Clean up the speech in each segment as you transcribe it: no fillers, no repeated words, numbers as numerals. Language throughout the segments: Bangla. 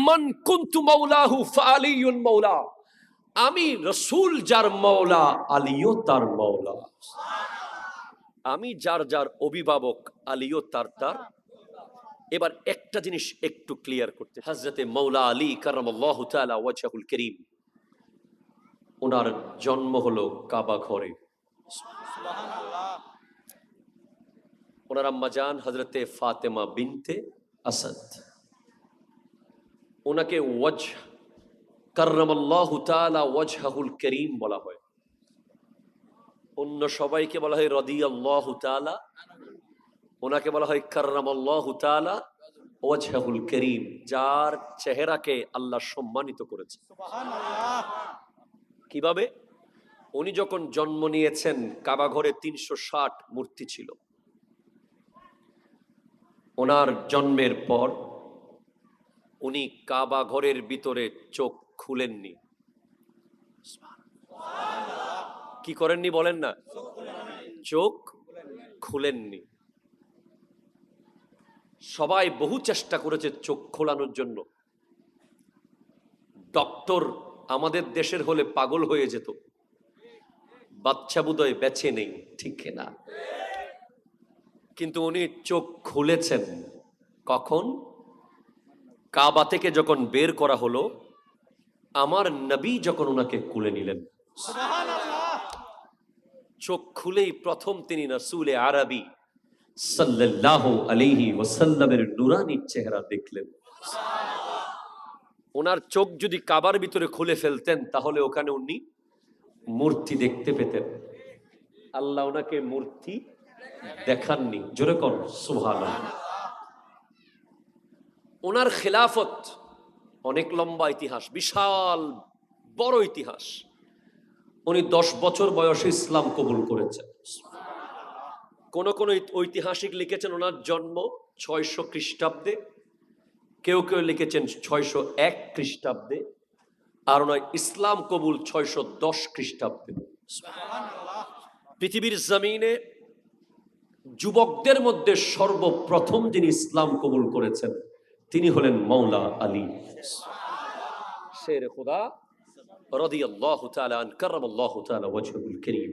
মান কুনতু মাওলাহু ফাআলিয়ুন মাওলা, আমি রাসূল যার মাওলা আলীও তার মাওলা। আমি যার যার অভিভাবক, আলীও তার তার। এবার একটা জিনিস একটু ক্লিয়ার করতে, হযরতে মাওলা আলী কারামাল্লাহু তাআলা ওয়াজহুল কারীম, ওনার জন্ম হলো কাবা ঘরে। ওনার আম্মা জান হযরতে ফাতেমা বিনতে আসাদ, ওনাকে ওয়াজহ কাররামাল্লাহু তাআলা ওয়াজহুল কারীম বলা হয়। অন্য সবাইকে বলা হয় রাদিয়াল্লাহু তাআলা, ওনাকে বলা হয় কাররামাল্লাহু তাআলা ওয়াজহুল কারীম, যার চেহারাকে আল্লাহ সম্মানিত করেছে। সুবহানাল্লাহ। কিভাবে? উনি যখন জন্ম নিয়েছেন, কাবা ঘরে ৩৬০ মূর্তি ছিল। ওনার জন্মের পর উনি কাবা ঘরের ভিতরে চোখ খুলেননি। কি করেননি বলেন না? চোখ খুলেননি। সবাই বহু চেষ্টা করেছে চোখ খোলানোর জন্য। ডক্টর আমাদের দেশের হলে পাগল হয়ে যেত, বাচ্চা বোধহয় বেঁচে নেই, ঠিক না? কিন্তু উনি চোখ খুলেছেন কখন? কাবা থেকে যখন বের করা হলো, আমার নবী যখন ওনাকে কোলে নিলেন, চোখ খুলেই প্রথম তিনি রাসূলে আরবি সাল্লাল্লাহু আলাইহি ওয়াসাল্লামের নূরানী চেহারা দেখলেন। ওনার চোখ যদি কাবার ভিতরে খুলে ফেলতেন, তাহলে ওখানে উনি মূর্তি দেখতে পেতেন। আল্লাহ ওনাকে মূর্তি দেখাননি। জোরে কোন সুবহানাল্লাহ। ওনার খেলাফত অনেক লম্বা ইতিহাস, বিশাল বড় ইতিহাস। উনি 10 বছর বয়সে ইসলাম কবুল করেছেন। কোন কোন ঐতিহাসিক লিখেছেন ওনার জন্ম 600 খ্রিস্টাব্দে, কেউ কেউ লিখেছেন 601 খ্রিস্টাব্দে, আর ওনার ইসলাম কবুল 610 খ্রিস্টাব্দে। পৃথিবীর জমিনে যুবকদের মধ্যে সর্বপ্রথম যিনি ইসলাম কবুল করেছেন, তিনি হলেন মাওলা আলী শের খুদা রাদিয়াল্লাহু তাআলা আন কাররামাল্লাহু তাআলা ওয়াজহুল কারীম।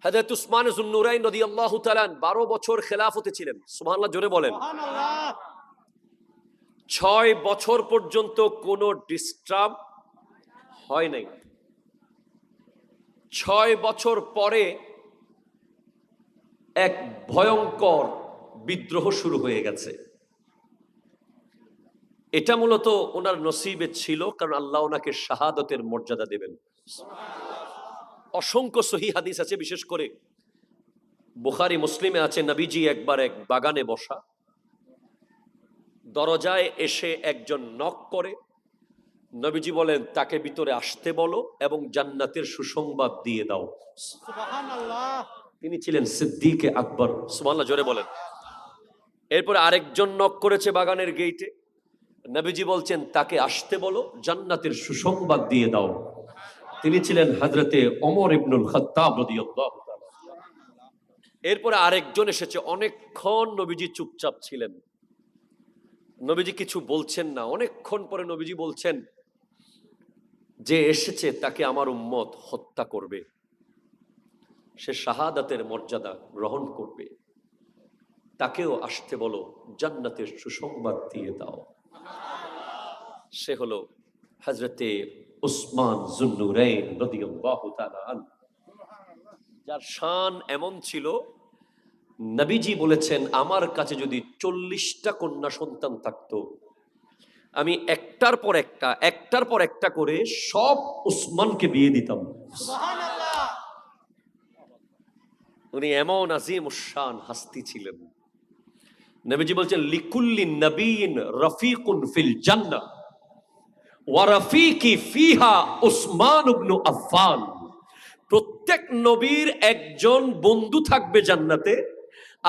হযরত উসমান যুন্নুরাইন রাদিয়াল্লাহু তাআলা 12 বছর খেলাফতে ছিলেন। সুবহানাল্লাহ, জোরে বলেন সুবহানাল্লাহ। 6 বছর পর্যন্ত কোনো ডিস্টার্ব হয় নাই। 6 বছর পরে এক ভয়ঙ্কর বিদ্রোহ শুরু হয়ে গেছে। এটা মূলত ওনার নসিবে ছিল, কারণ আল্লাহ ওনাকে শাহাদতের মর্যাদা দেবেন। অসংখ্য সহিহ হাদিস আছে, বিশেষ করে বুখারী মুসলিমে আছে, নবীজি একবার এক বাগানে বসা, দরজায় এসে একজন নক করে। নবীজি বলেন, তাকে ভিতরে আসতে বলো এবং জান্নাতের সুসংবাদ দিয়ে দাও। সুবহানাল্লাহ। তিনি ছিলেন সিদ্দিকে আকবর। সুবহানাল্লাহ, জোরে বলেন। এরপরে আরেকজন নক করেছে বাগানের গেইটে। নবীজি বলছেন, তাকে আসতে বলো, জান্নাতের সুসংবাদ দিয়ে দাও। তিনি ছিলেন হযরতে ওমর ইবনুল খাত্তাব রাদিয়াল্লাহু তাআলা। এরপরে আরেকজন এসেছে। অনেকক্ষণ নবীজি চুপচাপ ছিলেন, নবীজি কিছু বলছেন না। অনেকক্ষণ পরে নবীজি বলছেন, যে এসেছে তাকে আমার উম্মত হত্যা করবে, সে শাহাদাতের মর্যাদা গ্রহণ করবে, তাকেও আসতে বলো, জান্নাতের সুসংবাদ দিয়ে দাও। সে হলো হযরতে উসমান যুন্নুরাইন রাদিয়াল্লাহু তাআলা আনহু, যার শান এমন ছিল, নবীজি বলেছেন, আমার কাছে যদি 40টা কন্যা সন্তান থাকতো, আমি একটার পর একটা করে সব উসমানকে বিয়ে দিতাম। সুবহানাল্লাহ। উনি এমন আজিম শান হাস্তি ছিলেন। নবীজি বলছেন, লিকুল্লি নবিয়্যিন রাফিকুন ফিল জান্নাহ ওয়া রাফিকি ফিহা উসমান ইবনে আফফান। প্রত্যেক নবীর একজন বন্ধু থাকবে জান্নাতে,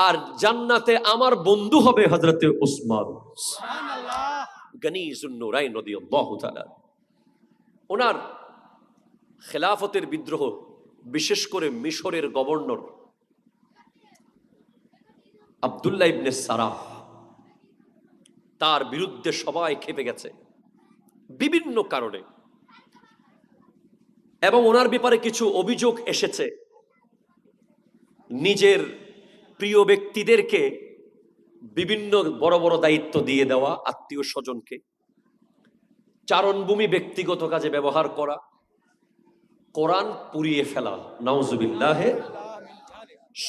আর জান্নাতে আমার বন্ধু হবে হযরতে উসমান। সুবহানাল্লাহ। গনি যুন্নুরাইন রাদিয়াল্লাহু তাআলা। ওনার খেলাফতের বিদ্রোহ, বিশেষ করে মিশরের গভর্নর আব্দুল্লাহ ইবনে সারাহ, তার বিরুদ্ধে সবাই খেপে গেছে বিভিন্ন কারণে, এবং ওনার ব্যাপারে কিছু অভিযোগ এসেছে। নিজের প্রিয় ব্যক্তিদেরকে বিভিন্ন বড় বড় দায়িত্ব দিয়ে দেওয়া, আত্মীয় স্বজনকে চারণভূমি ব্যক্তিগত কাজে ব্যবহার করা, কোরআন পুড়িয়ে ফেলা, নাউজুবিল্লাহ।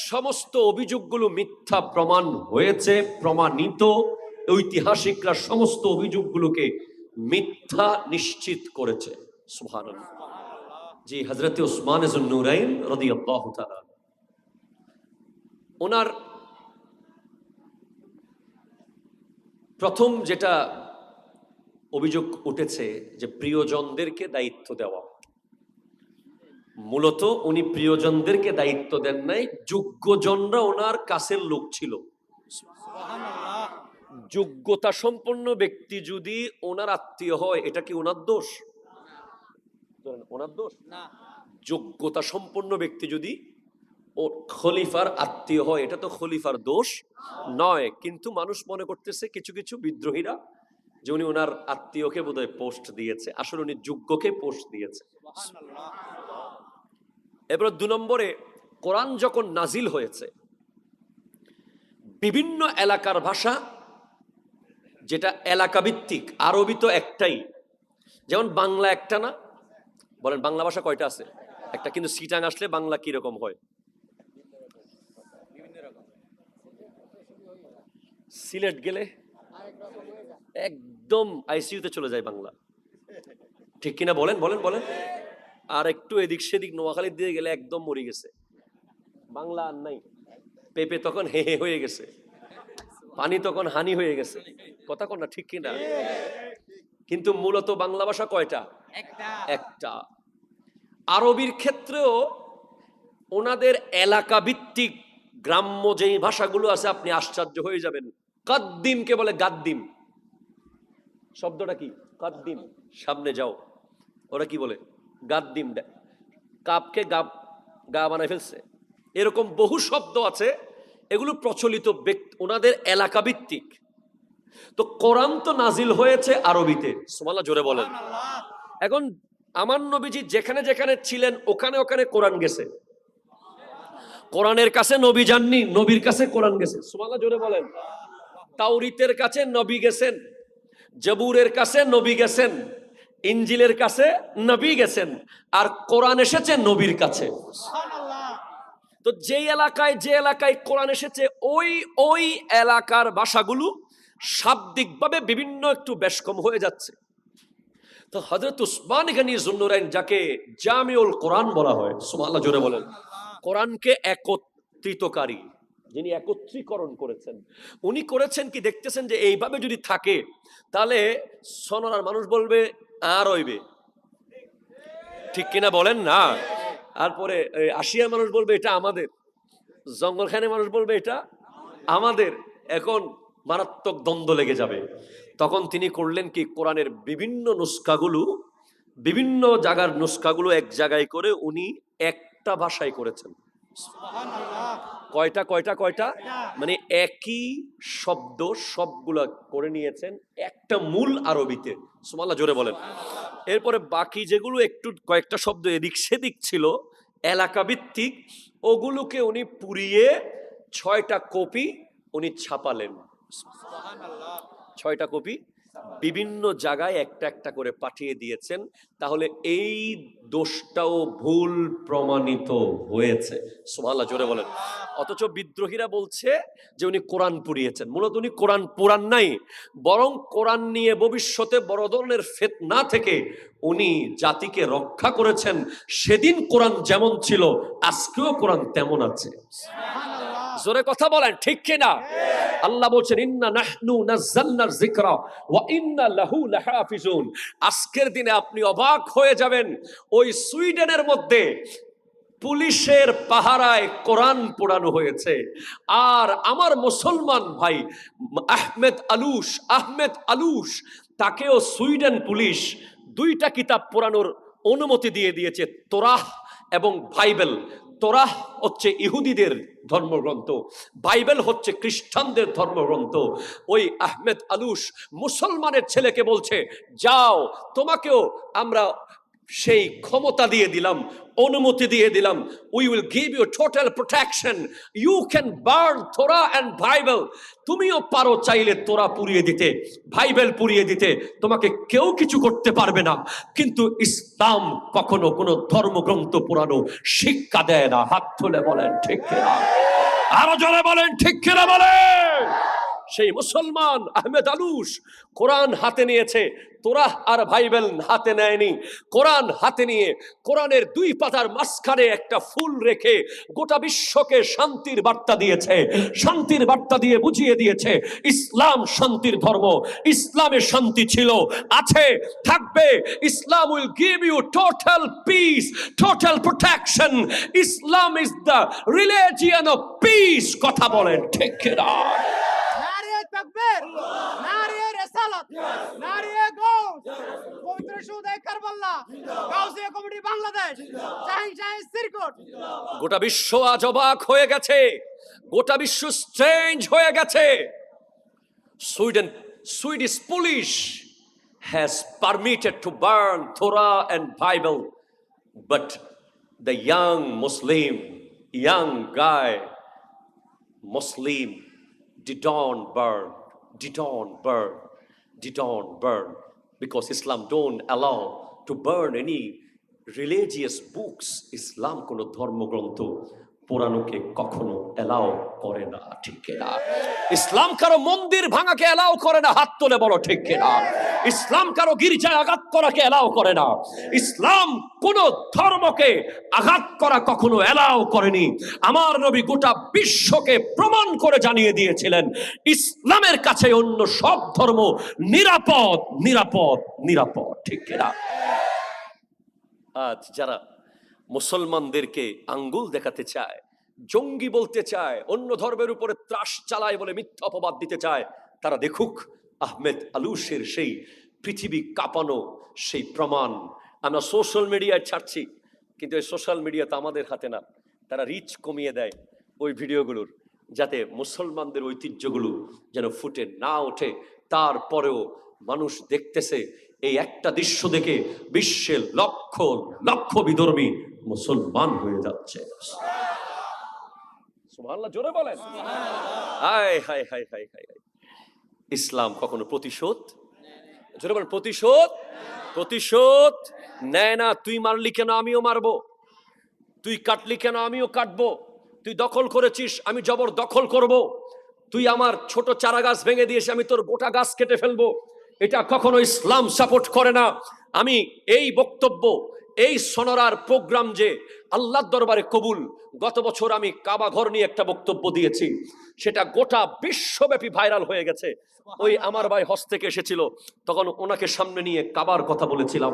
সমস্ত অভিযোগগুলো মিথ্যা প্রমাণ হয়েছে, প্রমাণিত। ঐতিহাসিকরা সমস্ত অভিযোগগুলোকে মিথ্যা নিশ্চিত করেছে। সুবহানাল্লাহ। জি, হযরত উসমান যুন্নুরাইন রাদিয়াল্লাহু তাআলা, ওনার প্রথম যেটা অভিযোগ উঠেছে যে প্রিয়জনদেরকে দায়িত্ব দেওয়া। মূলত উনি প্রিয়জনদেরকে দায়িত্ব দেন নাই, যোগ্যজনরা ওনার কাছের লোক ছিল। যোগ্যতা সম্পন্ন ব্যক্তি যদি ওনার আত্মীয় হয়, এটা কি ওনার দোষ? ওনার দোষ না। যোগ্যতা সম্পন্ন ব্যক্তি যদি ও খলিফার আত্মীয় হয়, এটা তো খলিফার দোষ নয়। কিন্তু মানুষ মনে করতেছে, কিছু কিছু বিদ্রোহীরা, যে উনি ওনার আত্মীয়কে বোধহয় পোস্ট দিয়েছে, আসলে উনি যোগ্যকে পোস্ট দিয়েছে। এবার 2 নম্বরে, কোরআন যখন নাজিল হয়েছে, বিভিন্ন এলাকার ভাষা, যেটা এলাকা ভিত্তিক, আরবি তো একটাই, যেমন বাংলা একটা না? বলেন বাংলা ভাষা কয়টা আছে? একটা। কিন্তু সিটাং আসলে বাংলা কি রকম হয়? সিলেট গেলে একদম আইসিইউতে চলে যায় বাংলা, ঠিক কিনা? বলেন বলেন বলেন। আর একটু এদিক সেদিক নোয়াখালীর দিয়ে গেলে একদম মরে গেছে, বাংলা আর নাই। পেঁপে তখন হে হে হয়ে গেছে, পানি তখন হানি হয়ে গেছে। কথা কন না, ঠিক কিনা? কিন্তু মূলত বাংলা ভাষা কয়টা? একটা। আরবির ক্ষেত্রেও ওনাদের এলাকা ভিত্তিক গ্রাম্য যেই ভাষাগুলো আছে, আপনি আশ্চর্য হয়ে যাবেন। কাদ্দিমকে বলে গাদ্দিম। শব্দটা কি? কাদ্দিম, সামনে যাও। ওরা কি বলে? গাদ্দিম। কাপকে গাব, গা বানায় ফেলছে। এরকম বহু শব্দ আছে, এগুলো প্রচলিত ওনাদের এলাকা ভিত্তিক। তো কোরআন তো নাজিল হয়েছে আরবিতে, সুবহানাল্লাহ, জোরে বলেন। এখন আমার নবীজি যেখানে যেখানে ছিলেন, ওখানে ওখানে কোরআন গেছে। কোরআনের কাছে নবী যাননি, নবীর কাছে কোরআন গেছে। সুবহানাল্লাহ, জোরে বলেন। তাওরীতের কাছে নবী গেছেন, জবুরের কাছে নবী গেছেন, ইনজিলের কাছে নবী গেছেন, আর কোরআন এসেছে নবীর কাছে। তো যে এলাকায় কোরআন এসেছে, ওই এলাকার ভাষাগুলো শাব্দিকভাবে বিভিন্ন একটু বেশ কম হয়ে যাচ্ছে। তো হযরত উসমান গনি যুন্নুরাইন, যাকে জামিউল কোরআন বলা হয়, সুবহানাল্লাহ, জোরে বলেন, কোরআনকে একত্রিতকারী, যিনি একত্রীকরণ করেছেন, উনি করেছেন কি? দেখতেছেন যে এইভাবে যদি থাকে, তাহলে সোনার মানুষ বলবে আর হইবে, ঠিক কিনা বলেন না? তারপরে আশিয়ার মানুষ বলবে এটা আমাদের, জঙ্গলখানে মানুষ বলবে এটা আমাদের। এখন মারাত্মক দ্বন্দ্ব লেগে যাবে। তখন তিনি করলেন কি? কোরআনের বিভিন্ন নুসখাগুলো, বিভিন্ন জায়গার নুসখাগুলো এক জায়গায় করে উনি একটা ভাষায় করেছেন। কয়টা কয়টা কয়টা? মানে একই শব্দ সবগুলা করে নিয়েছেন একটা মূল আরবিতে। সুবহানাল্লাহ, জোরে বলেন। এরপরে বাকি যেগুলো একটু কয়েকটা শব্দ এদিক সেদিক ছিল এলাকা ভিত্তিক, ওগুলোকে উনি পুড়িয়ে 6টা কপি উনি ছাপালেন। 6টা কপি বিভিন্ন জায়গায় একটা একটা করে পাঠিয়ে দিয়েছেন। তাহলে এই দোষটাও ভুল প্রমাণিত হয়েছে। সুবহানাল্লাহ, জোরে বলেন। অথচ বিদ্রোহীরা বলছে যে উনি কোরআন পুড়িয়েছেন। মূলত উনি কোরআন পুরান নাই, বরং কোরআন নিয়ে ভবিষ্যতে বড় ধরনের ফিতনা থেকে উনি জাতিকে রক্ষা করেছেন। সেদিন কোরআন যেমন ছিল, আজকেও কোরআন তেমন আছে। জোরে কথা বলেন, ঠিক কিনা? আল্লাহ বলছেন, ইন্না নাহনু নাযালনার যিকরা ওয়া ইন্না লাহু লাহাফিজুন। আজকের দিনে আপনি অবাক হয়ে যাবেন, ওই সুইডেনের মধ্যে পুলিশের পাহারায় কোরআন পোড়ানো হয়েছে। আর আমার মুসলমান ভাই আহমেদ আলুশ, তাকেও সুইডেন পুলিশ 2টা কিতাব পোড়ানোর অনুমতি দিয়ে দিয়েছে, তোরাহ এবং বাইবেল। তোরাহ হচ্ছে ইহুদিদের ধর্মগ্রন্থ, বাইবেল হচ্ছে খ্রিস্টানদের ধর্মগ্রন্থ। ওই আহমেদ আলুস মুসলমানের ছেলেকে বলছে, যাও, তোমাকেও আমরা সেই ক্ষমতা দিয়ে দিলাম, অনুমতি দিয়ে দিলাম, we will give you total protection, you can burn Torah and Bible. তুমিও পারো চাইলে তোরা পুড়িয়ে দিতে, বাইবেল পুড়িয়ে দিতে, তোমাকে কেউ কিছু করতে পারবে না। কিন্তু ইসলাম কখনো কোনো ধর্মগ্রন্থ পুরানো শিক্ষা দেয় না। হাত তুলে বলেন ঠিক কিনা, আরো জোরে বলেন ঠিক কিনা বলেন। সেই মুসলমান আহমেদ আলুস কোরআন হাতে নিয়েছে, তোরাহ আর বাইবেল হাতে নেয়নি। কোরআন হাতে নিয়ে কোরআনের 2 পাতার মাঝখানে একটা ফুল রেখে গোটা বিশ্বকে শান্তির বার্তা দিয়েছে। শান্তির বার্তা দিয়ে বুঝিয়ে দিয়েছে ইসলাম শান্তির ধর্ম, ইসলামে শান্তি ছিল, আছে, থাকবে। Islam will give you total peace, total protection. Islam is the religion of peace. কথা বলেন ঠিক কিনা? তাকবীর, নারিয়ে রিসালাত, নারিয়ে গাউস, পবিত্র সুদে কারবালা, গাউসিয়া কমিটি বাংলাদেশ, শাহিন শাহিন সিরকুট। গোটা বিশ্ব আজ অবাক হয়ে গেছে, গোটা বিশ্ব স্ট্রেঞ্জ হয়ে গেছে। Swedish police has permitted to burn Torah and Bible, but the young Muslim, young guy, Muslim, didn't burn, because Islam don't allow to burn any religious books. Islam কোনো ধর্মগ্রন্থ পোড়ানোকে কখনো এলাও করে না, ঠিক কিনা? ইসলাম কারো মন্দির ভাঙাকে এলাও করে না। হাত তুলে বলো ঠিক কিনা? ইসলাম কারো গির্জায় আঘাত করাকে এলাও করে না। ইসলাম কোন ধর্মকে আঘাত করা কখনো এলাও করেনি। আমার নবী গোটা বিশ্বকে প্রমাণ করে জানিয়ে দিয়েছিলেন ইসলামের কাছে অন্য সব ধর্ম নিরাপদ, নিরাপদ, নিরাপদ, ঠিক কিনা? আজ যারা মুসলমানদেরকে আঙ্গুল দেখাতে চায়, জঙ্গি বলতে চায়, অন্য ধর্মের উপরে ত্রাস চালায় বলে মিথ্যা অপবাদ দিতে চায়, তারা দেখুক আহমেদ আলুসের সেই পৃথিবী কাঁপানো সেই প্রমাণ। আমরা সোশ্যাল মিডিয়ায় ছাড়ছি, কিন্তু এই সোশ্যাল মিডিয়া তো আমাদের হাতে না। তারা রিচ কমিয়ে দেয় ওই ভিডিওগুলোর, যাতে মুসলমানদের ঐতিহ্যগুলো যেন ফুটে না ওঠে। তারপরেও মানুষ দেখতেছে এই একটা দৃশ্য দেখে বিশ্বের লক্ষ লক্ষ বিধর্মী মুসলমান হয়ে যাচ্ছে। সুবহানাল্লাহ, জোরে বলেন। হায় হায় হায় হায় হায়। ইসলাম কখনো প্রতিশোধ, জোরে বলেন, প্রতিশোধ, প্রতিশোধ নেয় না। তুই মারলি কেন আমিও মারবো, তুই কাটলি কেন আমিও কাটবো, তুই দখল করেছিস আমি জবর দখল করব, তুই আমার ছোট চারা গাছ ভেঙে দিয়েছিস আমি তোর গোটা গাছ কেটে ফেলবো। এটা কখনো ইসলাম সাপোর্ট করে না। আমি এই বক্তব্য, এই সোনারার প্রোগ্রাম যে আল্লাহর দরবারে কবুল, গত বছর আমি কাবা ঘর নিয়ে একটা বক্তব্য দিয়েছি, সেটা গোটা বিশ্বব্যাপী ভাইরাল হয়ে গেছে। ওই আমার ভাই হজ থেকে এসেছিল, তখন ওনাকে সামনে নিয়ে কাবার কথা বলেছিলাম।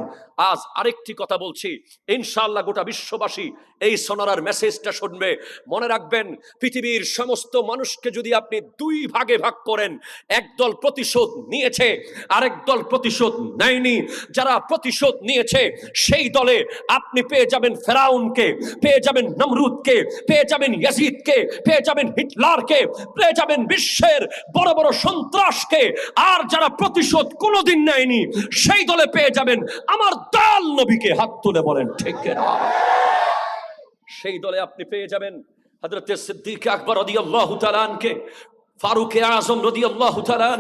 আজ আরেকটি কথা বলছি, ইনশাআল্লাহ গোটা বিশ্ববাসী এই সোনারার মেসেজটা শুনবে। মনে রাখবেন, পৃথিবীর সমস্ত মানুষকে যদি আপনি 2 ভাগে ভাগ করেন, একদল প্রতিশোধ নিয়েছে, আরেক দল প্রতিশোধ নেয়নি। যারা প্রতিশোধ নিয়েছে সেই দলে আপনি পেয়ে যাবেন ফেরাউনকে, পেয়ে যাবেন নমরুদকে, পেয়ে যাবেন ইয়াজিদকে, পেয়ে যাবেন হিটলারকে, পেয়ে যাবেন বিশ্বের বড় বড় সন্ত্রাসকে। আর যারা প্রতিশোধ কোনোদিন নেয়নি সেই দলে পেয়ে যাবেন আমার দয়াল নবীকে। হাত তুলে বলেন ঠিক কিনা? সেই দলে আপনি পেয়ে যাবেন হযরত সিদ্দিক আকবর রাদিয়াল্লাহু তাআলা আনকে, ফারুক আযম রাদিয়াল্লাহু তাআলা,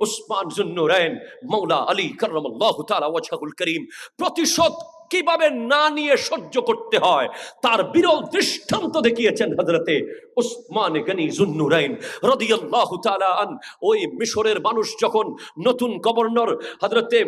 উসমান যুন্নুরাইন, মাওলা আলী কাররামাল্লাহু তাআলা ওয়াজহুল করিম। প্রতিশোধ কিভাবে না নিয়ে সহ্য করতে হয় তার বিরল দৃষ্টান্ত দেখিয়েছেন হযরতে উসমান গনি যুন্নুরাইন রাদিয়াল্লাহু তাআলা আন। ওই মিশরের মানুষ যখন নতুন গভর্নর হযরতে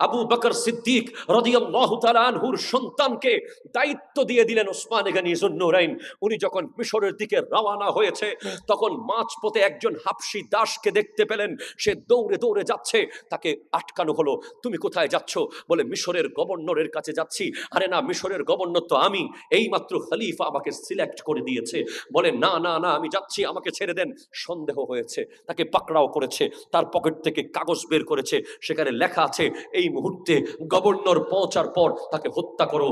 আবু বকর সিদ্দিক রাদিয়াল্লাহু তাআলা আনহুর সন্তানকে দায়িত্ব দিয়ে দিলেন উসমান গনি যুন্নুরাইন, উনি যখন মিশরের দিকে রওনা হয়েছে, তখন মাঝপথে একজন হাবশী দাসকে দেখতে পেলেন, সে দৌড়ে দৌড়ে যাচ্ছে, তাকে আটকানো হলো। তুমি কোথায় যাচ্ছ? বলে মিশরের গভর্নরের কাছে যাচ্ছি। যাচ্ছি, আরে না, মিশরের গভর্নর তো আমি, এইমাত্র খলিফা আমাকে সিলেক্ট করে দিয়েছে। বলে না না না, আমি যাচ্ছি, আমাকে ছেড়ে দেন। সন্দেহ হয়েছে, তাকে পাকড়াও করেছে, তার পকেট থেকে কাগজ বের করেছে, সেখানে লেখা আছে এই মুহূর্তে গভর্নর পৌঁছার পর তাকে হত্যা করো।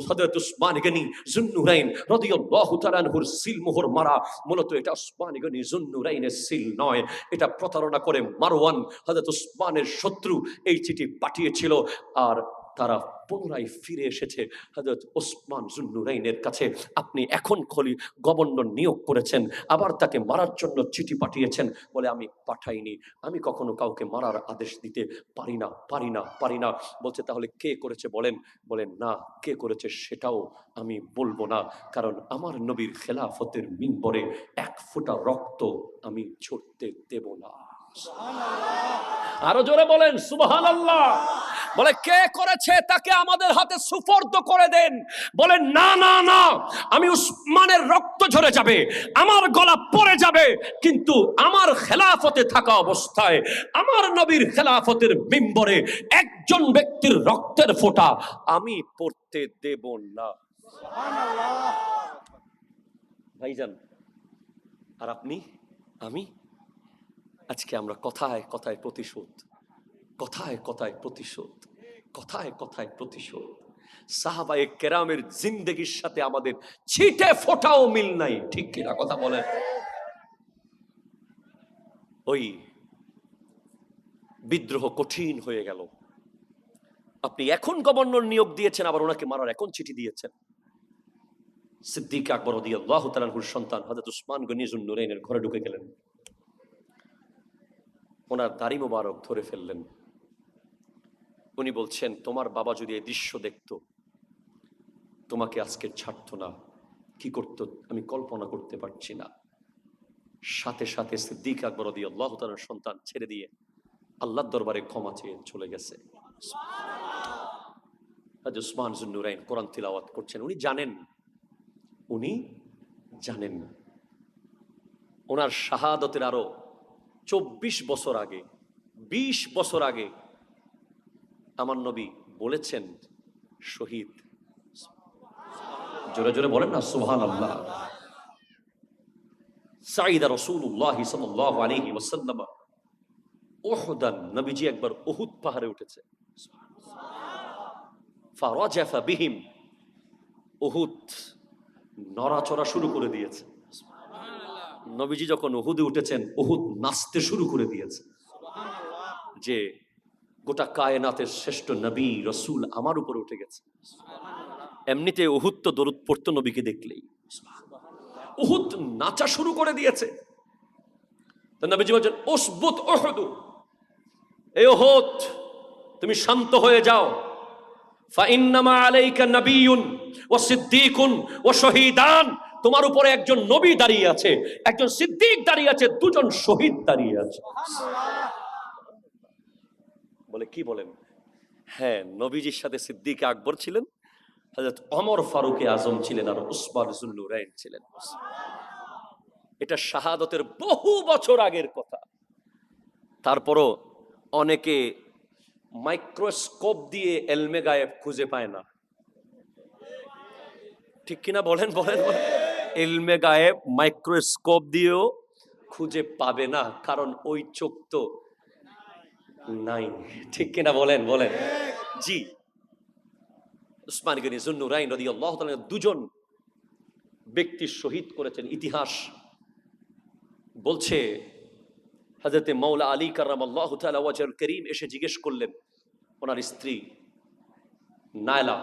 হযরত উসমান গনি যুন্নুরাইন রাদিয়াল্লাহু তাআলা আনহুর সিল মোহর মারা। মূলত এটা উসমান গনি যুন্নুরাইনের সিল নয়, এটা প্রতারণা করে মারওয়ান হযরত উসমানের শত্রু এই চিঠি পাঠিয়েছিল। আর তারা পুনরায় ফিরে এসেছে হযরত ওসমান যুন্নুরাইনের কাছে। আপনি এখন গভর্নর নিয়োগ করেছেন, আবার তাকে মারার জন্য চিঠি পাঠিয়েছেন। বলে আমি পাঠাইনি, আমি কখনো কাউকে মারার আদেশ দিতে পারি না, পারি না, পারি না। বলছে তাহলে কে করেছে বলেন? বলেন না, কে করেছে সেটাও আমি বলবো না, কারণ আমার নবীর খেলাফতের মিম্বরে এক ফোঁটা রক্ত আমি ঝরতে দেব না। আরো জোরে বলেন সুবহানাল্লাহ। বলে কে করেছে তাকে আমাদের হাতে সুপর্দ করে দেন। বলে না না না, আমি উসমানের রক্ত ঝরে যাবে, আমার গলা পড়ে যাবে, কিন্তু আমার খেলাফতে থাকা অবস্থায় আমার নবীর খেলাফতের মিম্বরে একজন ব্যক্তির রক্তের ফোঁটা আমি পড়তে দেব না। ভাইজান, আর আপনি আমি আজকে আমরা কথায় কথায় প্রতিশোধ, কথায় কথায় প্রতিশোধ, কথায় কথায় প্রতিশোধ। সাহাবায়ে কেরামের জিন্দেগির সাথে আমাদের ছিটে ফোঁটাও মিল নাই, ঠিক কিনা কথা বলেন? ওই বিদ্রোহ কঠিন হয়ে গেল। আপনি এখন গভর্নর নিয়োগ দিয়েছেন, আবার ওনাকে মারার এখন চিঠি দিয়েছেন। সিদ্দিক আকবর রাদিয়াল্লাহু তাআলা আনহুর সন্তান হযরত উসমান গনি যুন্নুরাইনের ঘরে ঢুকে গেলেন, ওনার দাড়ি মোবারক ধরে ফেললেন। উনি বলছেন তোমার বাবা যদি এই দৃশ্য দেখত, তোমাকে আজকে ছাড়তো না। কি করত আমি কল্পনা করতে পারছি না। সাথে সাথে সিদ্দিক আকবর রাদিয়াল্লাহু তাআলার সন্তান ছেড়ে দিয়ে আল্লাহর দরবারে ক্ষমা চেয়ে চলে গেছে। হযরত উসমান যুন্নুরাইন কোরআন তিলাওয়াত করছেন। উনি জানেন ওনার শাহাদতের আরো 24 বছর আগে, 20 বছর আগে আমার নবী বলেছেন শহীদ। জোরে জোরে বলেন না সুবহানাল্লাহ। সাইদা রাসূলুল্লাহ সাল্লাল্লাহু আলাইহি ওয়াসাল্লাম উহুদান, নবীজি একবার উহুদ পাহাড়ে উঠেছে। ফারাজাফা বিহিম, উহুদ নড়াচড়া শুরু করে দিয়েছে। নবীজি যখন উহুদে উঠেছেন, উহুদ নাচতে শুরু করে দিয়েছে যে গোটা কায়নাতের শ্রেষ্ঠ নবী রাসূল আমার উপরে উঠে গেছে। এমনিতে উহুদ তো দরুদ পড়তো নবীকে দেখলেই, উহুদ নাচা শুরু করে দিয়েছে। তো নবীজি বলেন উসবুত উহুদ, এই উহুদ তুমি শান্ত হয়ে যাও। ফাইন্নামা আলাইকা নাবিয়্যুন ওয়া সিদ্দীকুন ওয়া শহীদান, তোমার উপরে একজন নবী দাঁড়িয়ে আছে, একজন সিদ্দিক দাঁড়িয়ে আছে, দুজন শহীদ দাঁড়িয়ে আছে। বলে কি বলেন? হ্যাঁ, নবীজির সাথে সিদ্দিক আকবর ছিলেন, হযরত ওমর ফারুক আজম ছিলেন, আর উসমান যুন্নুরাইন ছিলেন। এটা শাহাদতের বহু বছর আগের কথা। তারপরও অনেকে মাইক্রোস্কোপ দিয়ে এলমে গায়েব খুঁজে পায় না, ঠিক কিনা বলেন? বলেন এলমে গায়েব মাইক্রোস্কোপ দিয়েও খুঁজে পাবে না, কারণ ওই চোখ তো নাই, ঠিক কিনা বলেন? বলেন জি। উসমান গনি যুন্নুরাইন রাদিয়াল্লাহু তাআলা দুজন ব্যক্তি শহীদ করেছেন। ইতিহাস বলছে হযরতে মাওলা আলী কাররামাল্লাহু তাআলা ওয়াজহুল কারীম এসে জিজ্ঞেস করলেন ওনার স্ত্রী নায়লা,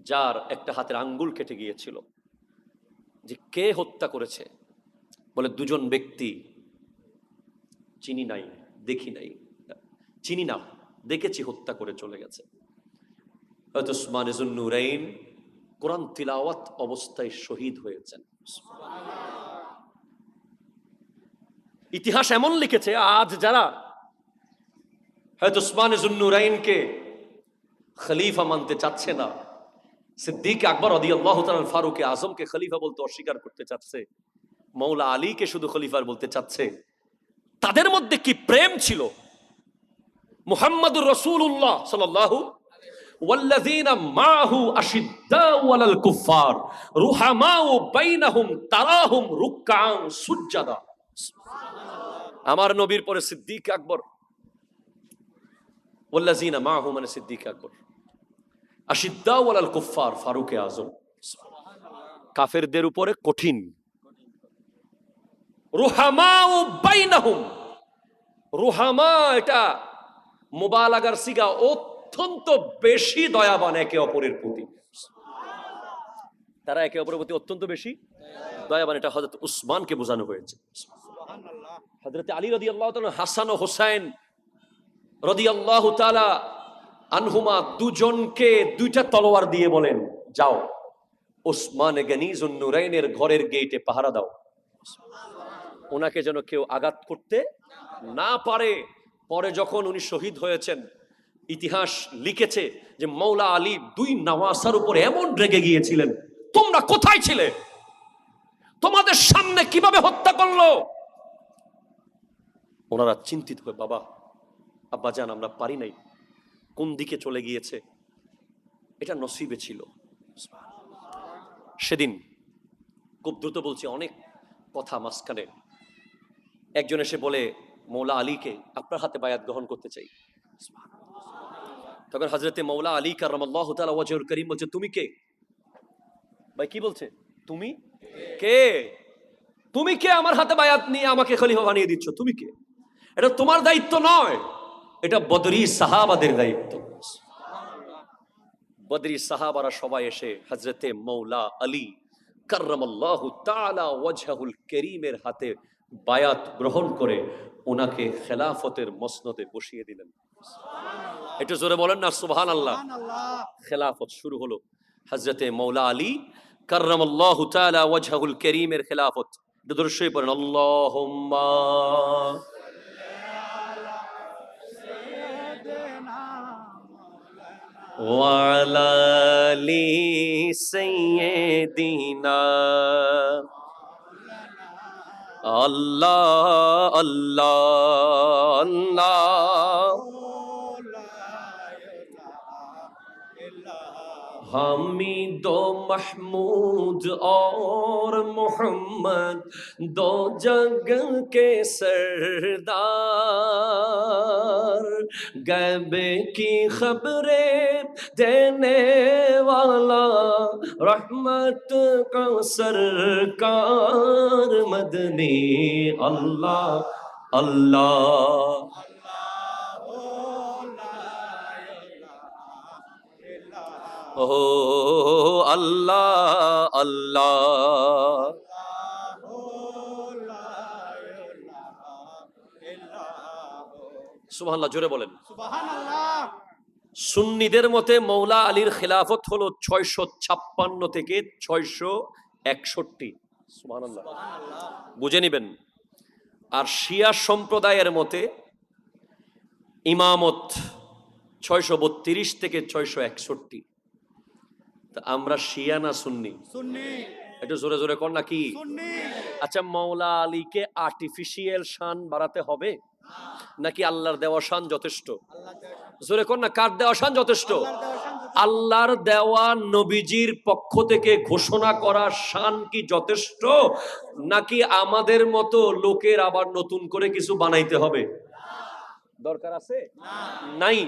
যার একটা হাতের আঙ্গুল কেটে গিয়েছিল, যে কে হত্যা করেছে? বলে দুজন ব্যক্তি, চিনি নাই, দেখি নাই, চিনি না, দেখেছি হত্যা করে চলে গেছে। হযরত উসমান যুন্নুরাইন কোরআন তিলাওয়াত অবস্থায় শহীদ হয়েছেন। ইতিহাস এমন লিখেছে, আজ যারা হযরত উসমান যুন্নুরাইনকে খলিফা মানতে চাচ্ছে না, সিদ্দিক আকবর রাদিয়াল্লাহু তাআলা ফারুক আজমকে খলিফা বলতে অস্বীকার করতে চাচ্ছে, মাওলা আলীকে শুধু খলিফা বলতে চাচ্ছে, তাদের মধ্যে কি প্রেম ছিল! মুহাম্মাদুর রাসূলুল্লাহ সাল্লাল্লাহু ওয়াল্লাযীনা মাহু আশিদ্দাউ আলাল কুফফার রুহামাউ বাইনাহুম তারাহুম রুকআন সুজদা। আমার নবীর পরে সিদ্দিক আকবর, ওয়াল্লাযীনা মাহু মানে সিদ্দিক আকবর, আশিদ্দাউ আলাল কুফফার ফারুকে আজম, কাফেরদের উপরে কঠিন, রুহামাউ বাইনাহুম, রুহামা এটা মুবালাগার সিগা, অত্যন্ত বেশি দয়াবান একে অপরের প্রতি। তারা একে অপরের প্রতি অত্যন্ত বেশি দয়াবান, এটা হযরত উসমানকে বোঝানো হয়েছে। হযরত আলী রাদিয়াল্লাহু তাআলা, হাসান ও হুসাইন রাদিয়াল্লাহু তাআলা আনহুমা দুজনকে দুইটা তলোয়ার দিয়ে বলেন, যাও উসমান গনি যুন্নুরাইনের ঘরের গেটে পাহারা দাও, ওনাকে যেন কেউ আঘাত করতে না পারে। পরে যখন উনি শহীদ হয়েছেন, ইতিহাস লিখেছে যে মৌলা আলী দুই নওয়াসার উপর এমন রেগে গিয়েছিলেন, তোমরা কোথায় ছিলে, তোমাদের সামনে কিভাবে হত্যা করলো। ওনারা চিন্তিত হয়ে, বাবা আব্বা জান আমরা পারি নাই, কোন দিকে চলে গিয়েছে, এটা নসিবে ছিল। সেদিন খুব দ্রুত বলছি, অনেক কথা মাঝখানে, একজন এসে বলে মৌলা আলীকে আপনার হাতে বায়াত গ্রহণ করতে চাই। তখন হযরতে মৌলা আলী কাররামাল্লাহু তাআলা ওয়াজহুল কারীম বলছে, তুমি কে ভাই? কি বলছে? তুমি কে? তুমি কে আমার হাতে বায়াত নিয়ে আমাকে খলিফা বানিয়ে দিচ্ছ? তুমি কে? এটা তোমার দায়িত্ব নয়, এটা বদরি সাহাবাদের দায়িত্ব। বদরি সাহাবারা সবাই এসে হযরতে মৌলা আলী কাররামাল্লাহু তাআলা ওয়াজহুল কারীমের হাতে বায়াত গ্রহণ করে ওনাকে খেলাফতের মসনদে বসিয়ে দিলেন। একটু জোরে বলেন না সুবহানাল্লাহ। খেলাফত শুরু হলো হযরতে মৌলা আলী কাররামাল্লাহু তাআলা ওয়াজহুল কারীমের খেলাফত। একটু দরুদ শরীফ পড়েন, আল্লাহুম্মা ওয়া আলা আলি সাইয়্যিদিনা আল্লাহ আল্লাহ আল্লাহ हामिद महमूद और मोहम्मद दो जग के सरदार, गैब की खबरें देने वाला रहमत का सरकार मदनी अल्लाह अल्लाह। ও আল্লাহ আল্লাহ। সুবহানাল্লাহ, জোরে বলেন সুবহানাল্লাহ। সুন্নিদের মতে মৌলা আলীর খেলাফত হলো 656 থেকে 661। সুবহানাল্লাহ, বুঝে নিবেন। আর শিয়া সম্প্রদায়ের মতে ইমামত 632 থেকে 661। তা আমরা শিয়া না সুন্নি? সুন্নি। একটু জোরে জোরে কর না, কি সুন্নি? আচ্ছা, মৌলা আলীকে আর্টিফিশিয়াল শান বাড়াতে হবে নাকি আল্লাহর দেওয়া শান যথেষ্ট? জোরে কর না, কার দেওয়া শান যথেষ্ট? আল্লাহর দেওয়া নবীজির পক্ষ থেকে ঘোষণা করা শান কি যথেষ্ট, নাকি আমাদের মতো লোকের আবার নতুন করে কিছু বানাইতে হবে? দরকার আছে? নাই।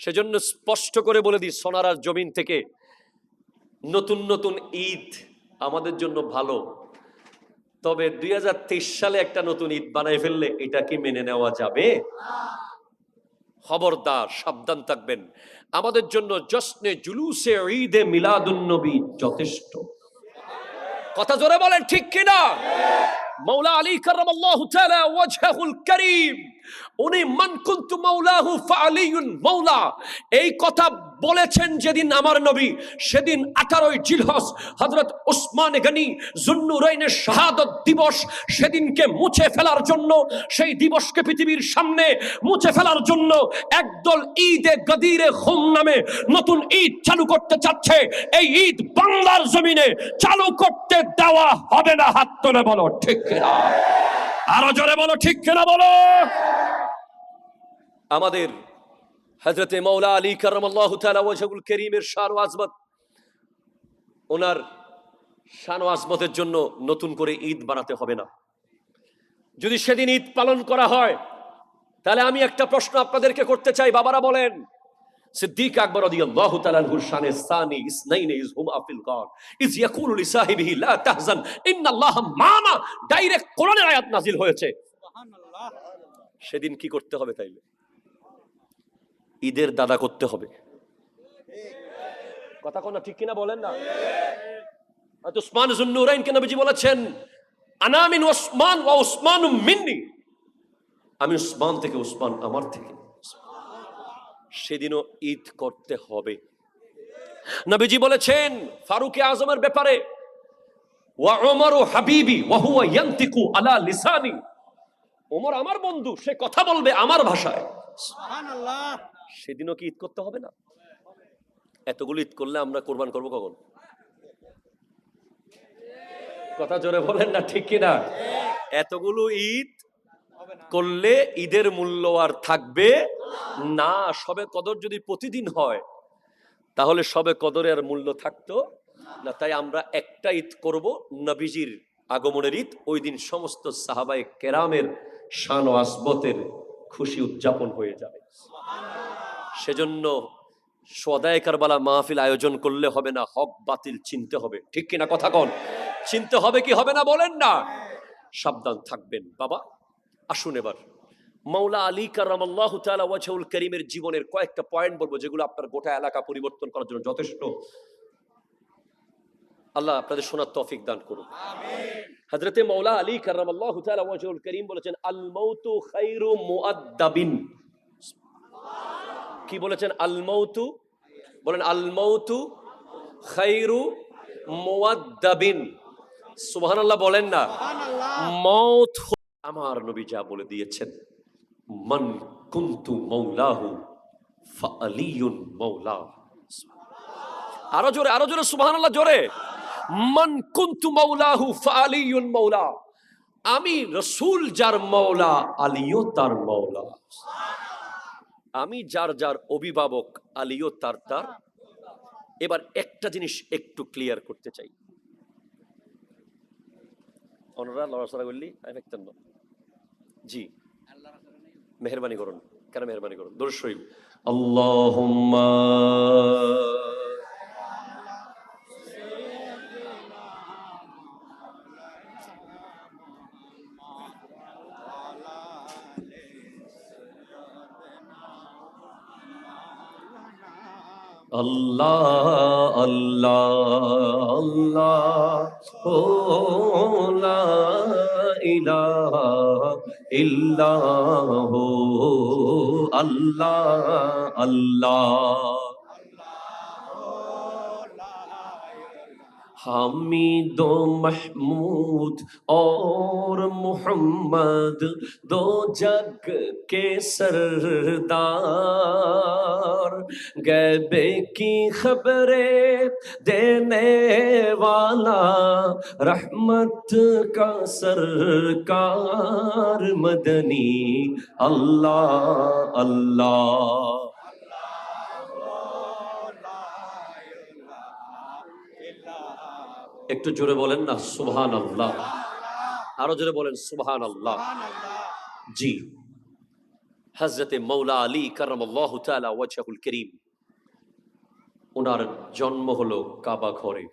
সেজন্য স্পষ্ট করে বলে দিই, সোনারার জমিন থেকে, নতুন নতুন ঈদ আমাদের জন্য ভালো, তবে 2023 সালে একটা নতুন ঈদ বানাই ফেললে এটা কি মেনে নেওয়া যাবে? খবরদার, সাবধান থাকবেন। আমাদের জন্য জশ্নে জুলুসে ঈদে মিলাদুন নবী যথেষ্ট। কথা জোরে বলেন, ঠিক কিনা? মৌলা আলী কাররামাল্লাহু তাআলা ওয়াজহুল কারীম, উনি মান কুনতু মাওলাহু ফাআলিয়ুন মাওলা, এই কথা বলেছেন যেদিন আমার নবী, সেদিন 18 জিলহজ হযরত উসমান গনি যুন্নুরাইনের শাহাদাত দিবস, সেদিনকে মুছে ফেলার জন্য, সেই দিবসকে পৃথিবীর সামনে মুছে ফেলার জন্য একদল ঈদে গদিরে খুম নামে নতুন ঈদ চালু করতে চাচ্ছে। এই ঈদ বাংলার জমিনে চালু করতে দেওয়া হবে না। হাত তুলে বলো ঠিক কিনা? আরো জোরে বলো ঠিক কিনা বলো। আমাদের হযরতে মাওলা আলী কাররামাল্লাহু তাআলা ওয়াজহুল কারীমের শান ও আজমত, ওনার শান ও আজমতের জন্য নতুন করে ঈদ বানাতে হবে না। যদি সেদিন ঈদ পালন করা হয়, তাহলে আমি একটা প্রশ্ন আপনাদেরকে করতে চাই। বাবারা বলেন, সিদ্দিক আকবর রাদিয়াল্লাহু তাআলা আনহুর শানে সানি ইসনাইন ইজ হুমা ফিল গার ইজ ইয়াকুলু লিসাহিবিহি লা তাহজান ইন্নাল্লাহা মা'না, ডাইরেক্ট কোরআনের আয়াত নাজিল হয়েছে। সুবহানাল্লাহ। সেদিন কি করতে হবে? তাইলে ঈদের দাদা করতে হবে। কথা কোন ঠিক কিনা বলেন না? হযরত উসমান যুন্নুরাইনকে নবীজি বলেছেন, আনা মিন উসমান ওয়া উসমানু মিন্নি, আমি উসমান থেকে, উসমান আমার থেকে। সেদিনও ঈদ করতে হবে। নবীজি বলেছেন ফারুক আজমের ব্যাপারে, ওয়া উমরু হাবিবি ওয়া হুয়া ইয়ানতিকু আলা লিসানি, ওমর আমার বন্ধু, সে কথা বলবে আমার ভাষায়। সুবহানাল্লাহ। সেদিনও কি ঈদ করতে হবে না? এতগুলো ঈদ করলে আমরা কোরবান করব কখন? কথা জোরে বলেন না, ঠিক কিনা? এতগুলো ঈদ করলে ঈদের মূল্য আর থাকবে না। শবে কদর যদি প্রতিদিন হয়, তাহলে শবে কদরে আর মূল্য থাকতো না। তাই আমরা একটা ঈদ করব, নবীজির আগমনের ঈদ। ওই দিন সমস্ত সাহাবায়ে কেরামের শান ও আসবতের খুশি উদযাপন হয়ে যাবে। সেজন্য সদায়ে কারবালা মাহফিল আয়োজন করলে হবে না, হক বাতিল চিনতে হবে। ঠিক কিনা কথা কন? চিনতে হবে কি হবে না বলেন না? সাবধান থাকবেন বাবা। আসুন এবার মাওলা আলী কাররামাল্লাহু তাআলা ওয়াজহুল কারীমের জীবনের কয়েকটা পয়েন্ট বলবো, যেগুলো আপনার গোটা এলাকা পরিবর্তন করার জন্য যথেষ্ট। আল্লাহ আপনাদের শোনার তৌফিক দান করুন। হযরতে মাওলা আলী কাররামাল্লাহু তাআলা ওয়াজহুল কারীম বলেছেন, আল মাউতু খায়রু মুআদ্দাবিন। কি বলেছেন? আল মাউতু, বলেন আল মাউতু খায়রু মুআদ্দাবিন। সুবহানাল্লাহ বলেন না? মওত আমার নবী যা বলে দিয়েছেন, মান কুনতু মাওলাহু ফাআলিয়ুন মাওলা। আরো জোরে, আরো জোরে সুবহানাল্লাহ, জোরে। মান কুনতু মাওলাহু ফাআলিয়ুন মাওলা, আমি রাসূল যার মাওলা, আলীও তার মাওলা। আমি যার যার অভিভাবক, আলীও তার তার। এবার একটা জিনিস একটু ক্লিয়ার করতে চাই। অনরা লড়াচড়া করলি দেখতেন না জি, মেহরবানি করুন। কেন মেহরবানি করুন? দরুদ শরীফ। আল্লাহুম্মা আল্লাহ আল্লাহ আল্লাহ, ও লা ইলাহা ইল্লাল্লাহু, আল্লাহ আল্লাহ। हामिद महमूद और मोहम्मद दो जग के सरदार, गैबे की खबरें देने वाला, रहमत का सरकार मदनी, अल्लाह अल्लाह। একটু জোরে বলেন না সুবহানাল্লাহ। আরো জোরে বলেন সুবহানাল্লাহ। জি, হযরতে মাওলা আলী কাররামাল্লাহু তাআলা ওয়াজহুল কারীম, ওনার জন্ম হলো কাবা ঘরে।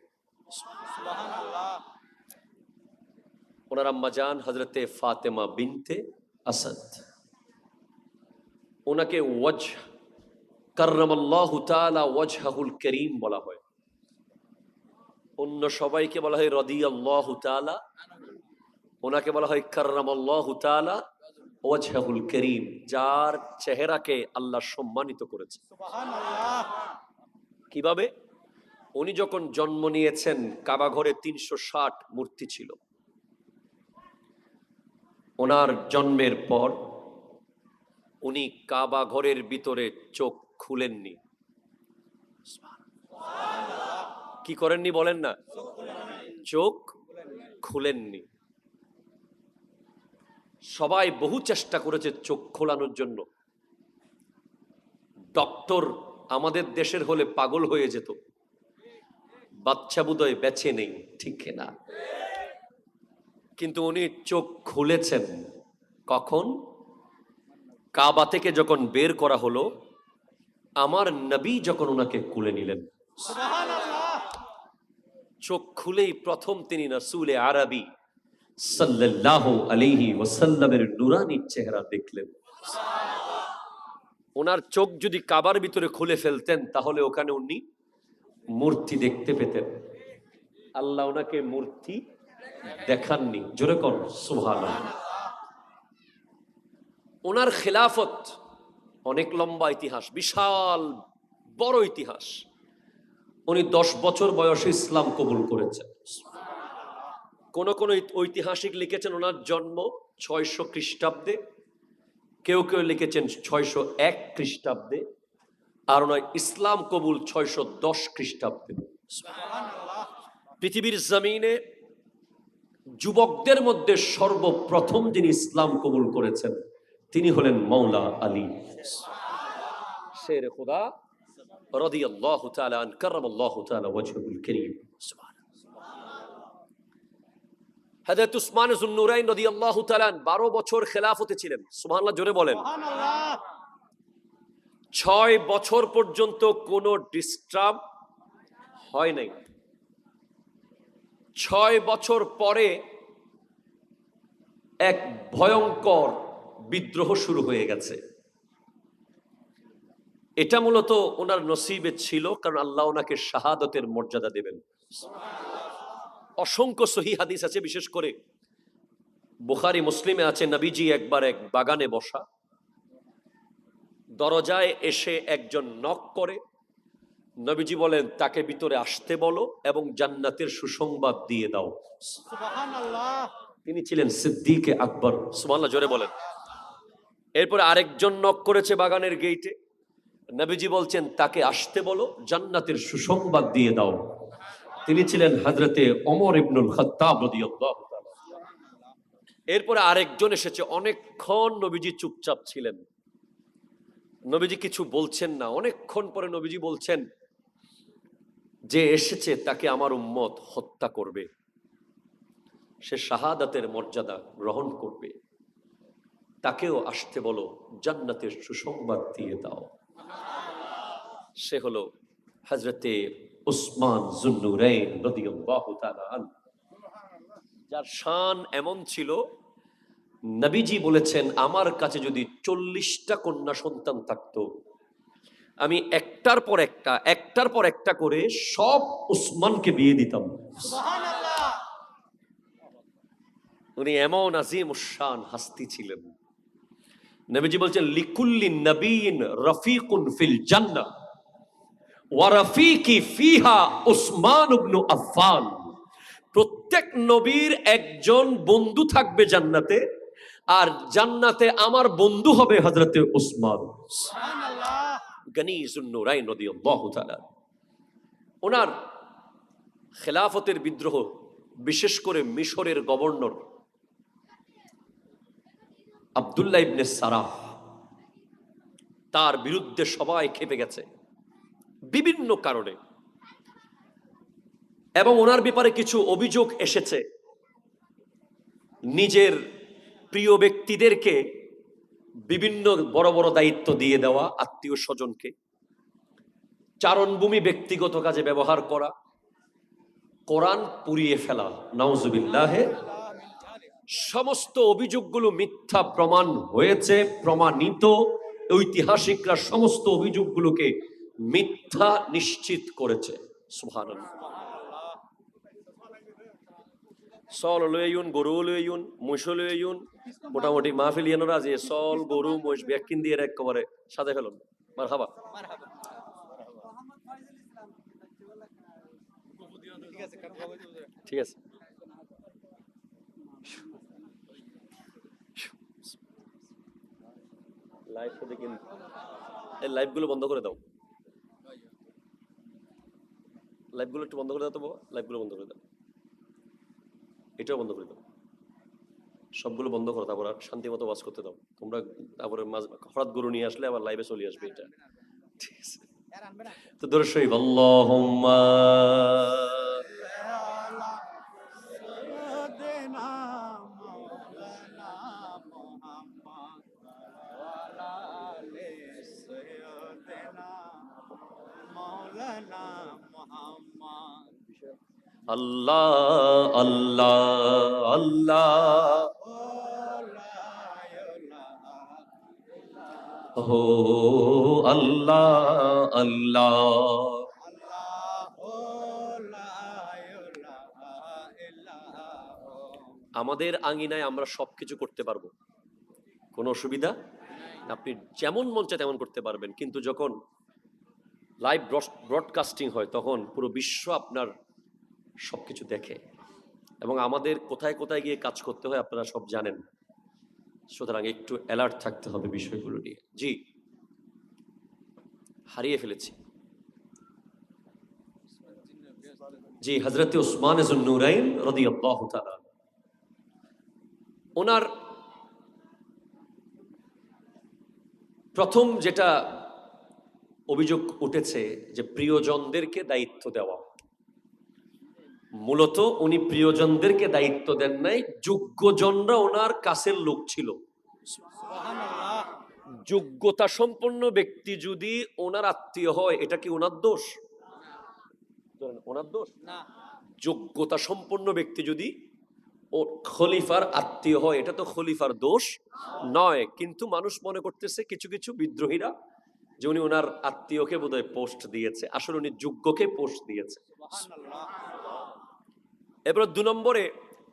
ওনার আম্মা জান হযরতে ফাতেমা বিনতে আসাদ, ওনাকে ওয়াজহ কাররামাল্লাহু তাআলা ওয়াজহুল কারীম বলা হয়। অন্য সবাইকে বলা হয় রাদিয়াল্লাহু তাআলা, ওনাকে বলা হয় কাররামাল্লাহু তাআলা ওয়াজহুল কারীম, যার চেহারাকে আল্লাহ সম্মানিত করেছে। সুবহানাল্লাহ। কিভাবে? উনি যখন জন্ম নিয়েছেন, কাবা ঘরে ৩৬০ মূর্তি ছিল। ওনার জন্মের পর উনি কাবা ঘরের ভিতরে চোখ খুলেননি। কি করেননি বলেন না? চোখ খুলেননি। সবাই বহু চেষ্টা করেছে চোখ খোলানোর জন্য, ডক্টর আমাদের দেশের হলে পাগল হয়ে যেত, বাচ্চা বোধহয় বেঁচে নেই, ঠিক না? কিন্তু উনি চোখ খুলেছেন কখন? কাবা থেকে যখন বের করা হলো, আমার নবী যখন ওনাকে কুলে নিলেন, সুবহানাল্লাহ। চোখ খুলেই প্রথম তিনি রাসূলে আরবি সাল্লাল্লাহু আলাইহি ওয়াসাল্লামের নুরানি চেহারা দেখলেন। ওনার চোখ যদি কাবার ভিতরে খুলে ফেলতেন তাহলে ওখানে উনি মূর্তি দেখতে পেতেন। আল্লাহ ওনাকে মূর্তি দেখাননি। জোরে কর সুবহানাল্লাহ। ওনার খেলাফত অনেক লম্বা ইতিহাস, বিশাল বড় ইতিহাস। উনি 10 বছর বয়সে ইসলাম কবুল করেছেন। কোন কোন ঐতিহাসিক লিখেছেন ওনার জন্ম 600 খ্রিস্টাব্দে, কেউ কেউ লিখেছেন 601 খ্রিস্টাব্দে, আর ওনার ইসলাম কবুল 610 খ্রিস্টাব্দে। পৃথিবীর জমিনে যুবকদের মধ্যে সর্বপ্রথম যিনি ইসলাম কবুল করেছেন তিনি হলেন মাওলা আলী শের খুদা রাদিয়াল্লাহু তাআলা আন কাররামাল্লাহু তাআলা ওয়াজহুল কারীম। হযরত উসমান যুন্নুরাইন রাদিয়াল্লাহু তাআলা 12 বছর খেলাফতে ছিলেন। সুবহানাল্লাহ, জোরে বলেন। সুবহানাল্লাহ। 6 বছর পর্যন্ত কোনো ডিস্টার্ব হয় নাই। 6 বছর পরে এক ভয়ঙ্কর বিদ্রোহ শুরু হয়ে গেছে। এটা মূলত ওনার নসিবে ছিল, কারণ আল্লাহ ওনাকে শাহাদতের মর্যাদা দেবেন। অসংখ্য সহিহ হাদিস আছে, বিশেষ করে বুখারী মুসলিমে আছে, নবীজি একবার এক বাগানে বসা, দরজায় এসে একজন নক করে। নবীজি বলেন তাকে ভিতরে আসতে বলো এবং জান্নাতের সুসংবাদ দিয়ে দাও। সুবহানাল্লাহ। তিনি ছিলেন সিদ্দিকে আকবর। সুবহানাল্লাহ, জোরে বলেন। এরপরে আরেকজন নক করেছে বাগানের গেইটে। নবীজি বলছেন তাকে আসতে বলো, জান্নাতের সুসংবাদ দিয়ে দাও। তিনি ছিলেন হযরতে ওমর ইবনুল খাত্তাব রাদিয়াল্লাহু তাআলা। এরপরে আরেকজন এসেছে। অনেকক্ষণ নবীজি চুপচাপ ছিলেন, নবীজি কিছু বলছেন না। অনেকক্ষণ পরে নবীজি বলছেন, যে এসেছে তাকে আমার উম্মত হত্যা করবে, সে শাহাদাতের মর্যাদা গ্রহণ করবে, তাকেও আসতে বলো, জান্নাতের সুসংবাদ দিয়ে দাও। সে হলো হযরতে উসমান যুন্নুরাইন রাদিয়াল্লাহু তাআলা আনহু, যার শান এমন ছিল, নবীজি বলেছেন আমার কাছে যদি 40টা কন্যা সন্তান থাকতো, আমি একটার পর একটা করে সব উসমানকে বিয়ে দিতাম। সুবহানাল্লাহ। উনি এমন আজিম শান হাস্তি ছিলেন। নবীজি বলছেন লিকুল্লি নবীন রফিকুন ফিল জান্নাহ ওয়া রফিকি ফিহা উসমান ইবনে আফফান। প্রত্যেক নবীর একজন বন্ধু থাকবে জান্নাতে, আর জান্নাতে আমার বন্ধু হবে হযরতে উসমান। সুবহানাল্লাহ। গনি যুন্নুরাইন রাদিয়াল্লাহু তাআলা। ওনার খেলাফতের বিদ্রোহ, বিশেষ করে মিশরের গভর্নর আব্দুল্লাহ ইবনে সারাহ, তার বিরুদ্ধে সবাই খেপে গেছে বিভিন্ন কারণে, এবং ওনার ব্যাপারে কিছু অভিযোগ এসেছে। নিজের প্রিয় ব্যক্তিদেরকে বিভিন্ন বড় বড় দায়িত্ব দিয়ে দেওয়া, আত্মীয় স্বজনকে চারণভূমি ব্যক্তিগত কাজে ব্যবহার করা, কোরআন পুড়িয়ে ফেলা, নাউজুবিল্লাহে। সমস্ত অভিযোগগুলো মিথ্যা প্রমাণ হয়েছে, প্রমাণিত। ঐতিহাসিকরা সমস্ত অভিযোগগুলোকে মিথ্যা নিশ্চিত করেছে। সুবহানাল্লাহ। সল লইউন, গরু লইউন, মহিষ লইউন, মোটামুটি মাহফিল ইয়ানোরা যে সল গরু মহিষ ব্যাকিন দিয়ে একেবারে সাজে ফেলুন। মারহাবা। ঠিক আছে। লাইভ দেখেন, এই লাইভগুলো বন্ধ করে দাও, লাইভগুলো একটু বন্ধ করে দাও তো বাবা, লাইভগুলো বন্ধ করে দাও, এটাও বন্ধ করে দাও, সবগুলো বন্ধ করো, তারপর আর শান্তি মতো ওয়াজ করতে দাও তোমরা। তারপরে হঠাৎ গরু নিয়ে আসলে আবার লাইভে চলে আসবে, এটা ঠিক আছে। তো দরুদ শরীফ আল্লাহুম্মা سيدنا مولانا محمد وعلى آل سيدنا مولانا محمد আল্লাহ আল্লাহ আল্লাহ হো আল্লাহ আল্লাহ। আমাদের আঙিনায় আমরা সবকিছু করতে পারবো, কোনো অসুবিধা, আপনি যেমন মন চায় তেমন করতে পারবেন, কিন্তু যখন লাইভ ব্রডকাস্টিং হয় তখন পুরো বিশ্ব আপনার সবকিছু দেখে, এবং আমাদের কোথায় কোথায় গিয়ে কাজ করতে হয় আপনারা সব জানেন। সুতরাং একটু অ্যালার্ট থাকতে হবে বিষয়গুলো নিয়ে। জি, হারিয়ে ফেলেছি। জি, হযরত উসমান যুন্নুরাইন রাদিয়াল্লাহু তাআলা, ওনার প্রথম যেটা অভিযোগ উঠেছে যে প্রিয়জনদেরকে দায়িত্ব দেওয়া, মূলত উনি প্রিয়জনদেরকে দায়িত্ব দেন নাই, যোগ্যজনরা ওনার কাছের লোক ছিল। যোগ্যতা সম্পন্ন ব্যক্তি যদি ওনার আত্মীয় হয়, এটা কি ওনার দোষ? ওনার দোষ না। যোগ্যতা সম্পন্ন ব্যক্তি যদি ও খলিফার আত্মীয় হয়, এটা তো খলিফার দোষ নয়। কিন্তু মানুষ মনে করতেছে, কিছু কিছু বিদ্রোহীরা, যে উনি ওনার আত্মীয়কে বোধহয় পোস্ট দিয়েছে, আসলে উনি যোগ্যকে পোস্ট দিয়েছে। এবার 2 নম্বরে,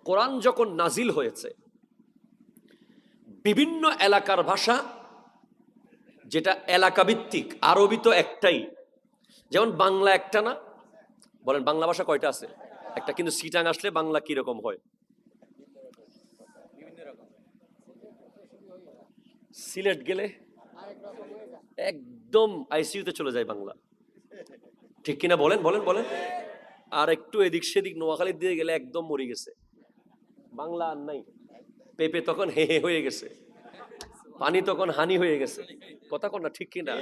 কোরআন যখন নাজিল হয়েছে, বিভিন্ন এলাকার ভাষা, যেটা এলাকা ভিত্তিক, আরবি তো একটাই, যেমন বাংলা একটা না, বলেন বাংলা ভাষা কয়টা আছে? একটা। কিন্তু সিটাং আসলে বাংলা কি রকম হয়? সিলেট গেলে একদম আইসিইউতে চলে যায় বাংলা, ঠিক কিনা বলেন বলেন বলেন। আর একটু এদিক সেদিক নোয়াখালীর দিয়ে গেলে একদম মরে গেছে, বাংলা আর নাই। পেঁপে তখন হে হে হয়ে গেছে, পানি তখন হানি হয়ে গেছে, কথা কন না, ঠিক কিনা?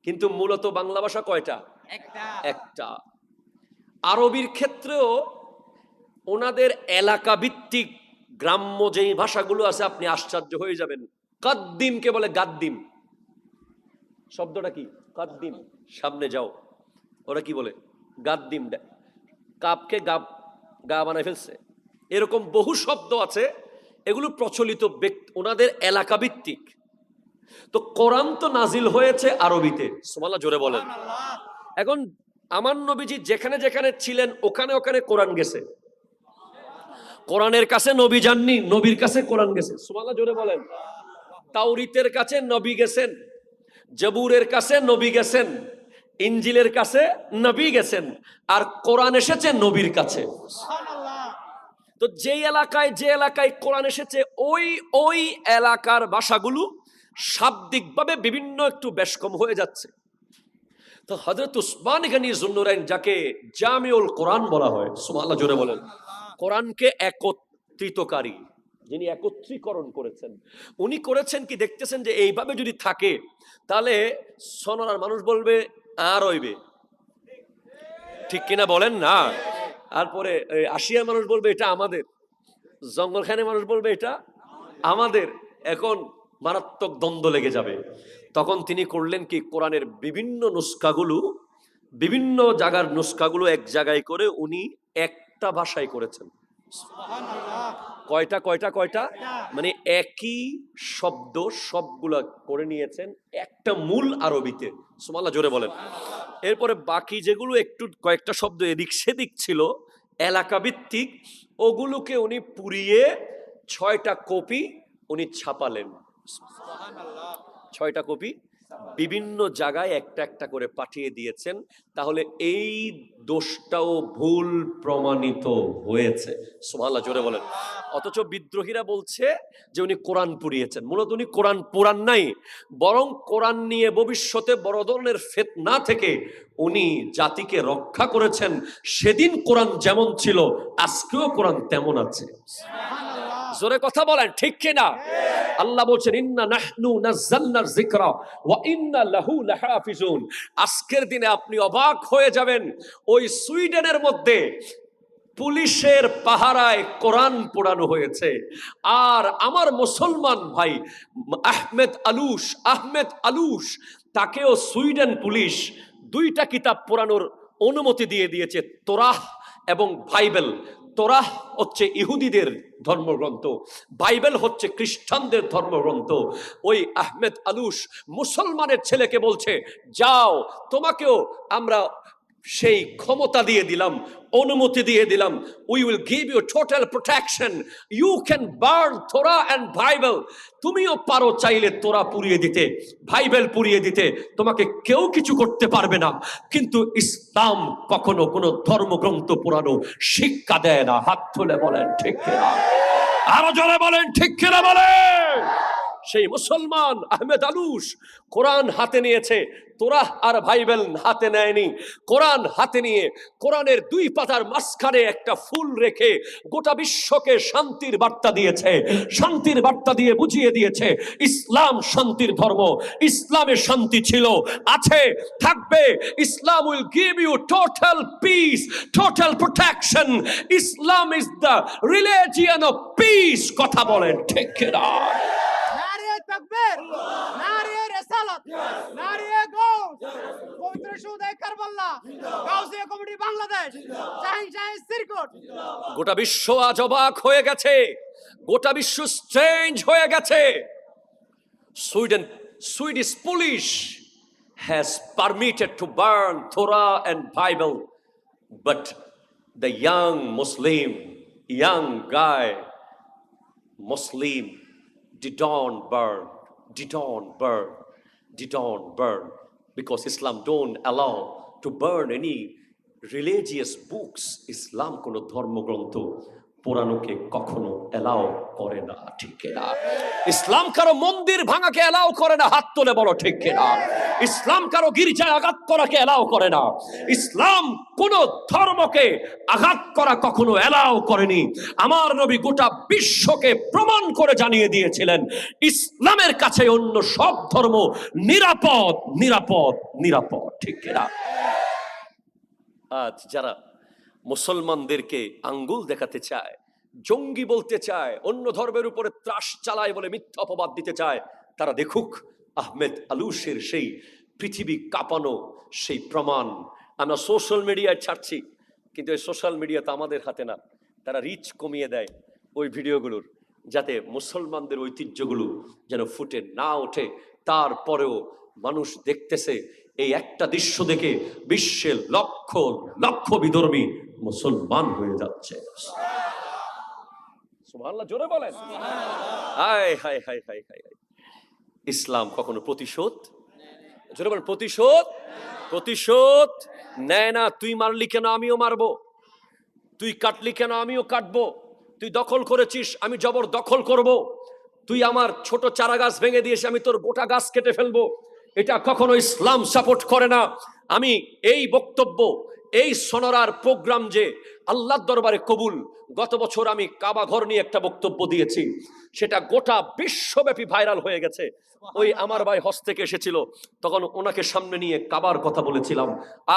কিন্তু মূলত বাংলা ভাষা কয়টা? একটা। আরবির ক্ষেত্রেও ওনাদের এলাকা ভিত্তিক গ্রাম্য যেই ভাষাগুলো আছে, আপনি আশ্চর্য হয়ে যাবেন। কাদ্দিমকে বলে গাদ্দিম, শব্দটা কি? কাদ্দিম, সামনে যাও। ওরা কি বলে? গাদ্দিম। কাপকে গাব, গা বানায় ফেলছে। এরকম বহু শব্দ আছে, এগুলো প্রচলিত ওনাদের এলাকা ভিত্তিক। তো কোরআন তো নাজিল হয়েছে আরবিতে, সুবহানাল্লাহ জোরে বলেন। এখন আমার নবীজি যেখানে যেখানে ছিলেন ওখানে ওখানে কোরআন গেছে। কোরআনের কাছে নবী যাননি, নবীর কাছে কোরআন গেছে, সুবহানাল্লাহ জোরে বলেন। তাওরীতের কাছে নবী গেছেন, জবুরের কাছে নবী গেছেন, ইনজিলের কাছে নবী গেছেন, আর কোরআন এসেছে নবীর কাছে। তো যে এলাকায় কোরআন এসেছে, ওই এলাকার ভাষাগুলো শাব্দিকভাবে বিভিন্ন একটু বেশ কম হয়ে যাচ্ছে। তো হযরত উসমান গনি যুন্নুরাইন, যাকে জামিউল কোরআন বলা হয়, সুবহানাল্লাহ জোরে বলেন, কোরআনকে একত্রিতকারী, যিনি একত্রীকরণ করেছেন, উনি করেছেন কি, দেখতেছেন যে এইভাবে যদি থাকে তাহলে সোনার মানুষ বলবে আর হইবে, ঠিক কিনা বলেন না? তারপরে আশিয়ার মানুষ বলবে এটা আমাদের, জঙ্গলখানে মানুষ বলবে এটা আমাদের। এখন মারাত্মক দ্বন্দ্ব লেগে যাবে। তখন তিনি করলেন কি, কোরআনের বিভিন্ন নুসখাগুলো, বিভিন্ন জায়গার নুসখাগুলো এক জায়গায় করে উনি একটা ভাষায় করেছেন। কয়টা কয়টা কয়টা? মানে একই শব্দ সবগুলা করে নিয়েছেন একটা মূল আরবিতে, সুবহানাল্লাহ জোরে বলেন। এরপরে বাকি যেগুলো একটু কয়েকটা শব্দ এদিক সেদিক ছিল এলাকা ভিত্তিক, ওগুলোকে উনি পুড়িয়ে 6টা কপি উনি ছাপালেন। 6টা কপি বিভিন্ন জায়গায় একটা একটা করে পাঠিয়ে দিয়েছেন। তাহলে এই দোষটাও ভুল প্রমাণিত হয়েছে, সুবহানাল্লাহ জোরে বলেন। অথচ বিদ্রোহীরা বলছে যে উনি কোরআন পুড়িয়েছেন। মূলত উনি কোরআন পুরান নাই, বরং কোরআন নিয়ে ভবিষ্যতে বড় ধরনের ফিতনা থেকে উনি জাতিকে রক্ষা করেছেন। সেদিন কোরআন যেমন ছিল, আজকেও কোরআন তেমন আছে। জোরে কথা বলেন, ঠিক কিনা? আল্লাহ বলছেন ইন্না নাহনু নাযালনা যিকরা ওয়া ইন্না লাহু লাহাফিজুন। আজকের দিনে আপনি অবাক হয়ে যাবেন, ওই সুইডেনের মধ্যে পুলিশের পাহারায় কোরআন পোড়ানো হয়েছে। আর আমার মুসলমান ভাই আহমেদ আলুশ তাকেও সুইডেন পুলিশ দুইটা কিতাব পোড়ানোর অনুমতি দিয়ে দিয়েছে, তোরাহ এবং বাইবেল। তোরাহ হচ্ছে ইহুদিদের ধর্মগ্রন্থ, বাইবেল হচ্ছে খ্রিস্টানদের ধর্মগ্রন্থ। ওই আহমেদ আলুশ মুসলমানের ছেলেকে বলছে, যাও, তোমাকেও আমরা সেই ক্ষমতা দিয়ে দিলাম, অনুমতি দিয়ে দিলাম, we will give you total protection, you can burn Torah and Bible. তুমিও পারো চাইলে তোরা পুড়িয়ে দিতে, বাইবেল পুড়িয়ে দিতে, তোমাকে কেউ কিছু করতে পারবে না। কিন্তু ইসলাম কখনো কোনো ধর্মগ্রন্থ পুরানো শিক্ষা দেয় না। হাত তুলে বলেন ঠিক কিনা, আরো জোরে বলেন ঠিক কিনা বলেন। সেই মুসলমান আহমেদ আলুশ কোরআন হাতে নিয়েছে, তোরাহ আর বাইবেল হাতে নেয়নি। কোরআন হাতে নিয়ে কোরআনের দুই পাতার মাঝখানে একটা ফুল রেখে গোটা বিশ্বকে শান্তির বার্তা দিয়েছে, শান্তির বার্তা দিয়ে বুঝিয়ে দিয়েছে ইসলাম শান্তির ধর্ম, ইসলামে শান্তি ছিল, আছে, থাকবে। Islam will give you total peace, total protection. Islam is the religion of peace. কথা বলেন ঠিক কিনা? তাকবীর, নারে রিসালাত, নারে গাউস, পবিত্র সুদায় কারবালা, গাউসিয়া কমিটি বাংলাদেশ, শাহিন সিরকুট। গোটা বিশ্ব আজ অবাক হয়ে গেছে, গোটা বিশ্ব স্ট্রেঞ্জ হয়ে গেছে। Swedish police has permitted to burn Torah and Bible, but the young Muslim didn't burn, because Islam don't allow to burn any religious books. Islam কোনো ধর্মগ্রন্থ পোড়ানোকে কখনো এলাও করে না, ঠিক না? ইসলাম কারো মন্দির ভাঙাকে এলাও করে না। হাত তুলে বলো ঠিক কিনা? ইসলাম কারো গির্জায় আঘাত করাকে এলাও করে না। ইসলাম কোন ধর্মকে আঘাত করা কখনো এলাও করেনি। আমার নবী গোটা বিশ্বকে প্রমাণ করে জানিয়ে দিয়েছিলেন, ইসলামের কাছে অন্য সব ধর্ম নিরাপদ, নিরাপদ, নিরাপদ, ঠিক কিনা? আজ যারা মুসলমানদেরকে আঙ্গুল দেখাতে চায়, জঙ্গি বলতে চায়, অন্য ধর্মের উপরে ত্রাস চালায় বলে মিথ্যা অপবাদ দিতে চায়, তারা দেখুক আহমেদ আলুশের সেই পৃথিবী কাঁপানো সেই প্রমাণ। আমরা সোশ্যাল মিডিয়ায় ছাড়ছি, কিন্তু এই সোশ্যাল মিডিয়া তো আমাদের হাতে না। তারা রিচ কমিয়ে দেয় ওই ভিডিওগুলোর, যাতে মুসলমানদের ঐতিহ্যগুলো যেন ফুটে না ওঠে। তারপরেও মানুষ দেখতেছে, এই একটা দৃশ্য দেখে বিশ্বের লক্ষ লক্ষ বিধর্মী মুসলমান হয়ে যাচ্ছে। সুবহানাল্লাহ, জোরে বলেন। হায় হায় হায় হায় হায়। ইসলাম কখনো প্রতিশোধ, জোরে বলেন, প্রতিশোধ নেয় না। তুই মারলি কেন আমিও মারবো, তুই কাটলি কেন আমিও কাটবো, তুই দখল করেছিস আমি জবর দখল করব, তুই আমার ছোট চারা গাছ ভেঙে দিয়েছিস আমি তোর গোটা গাছ কেটে ফেলবো। এটা কখনো ইসলাম সাপোর্ট করে না। আমি এই বক্তব্য, এই সোনারার প্রোগ্রাম যে আল্লাহর দরবারে কবুল, গত বছর আমি কাবা ঘর নিয়ে একটা বক্তব্য দিয়েছি, সেটা গোটা বিশ্বব্যাপী ভাইরাল হয়ে গেছে। ওই আমার ভাই হজ থেকে এসেছিল, তখন ওনাকে সামনে নিয়ে কাবার কথা বলেছিলাম।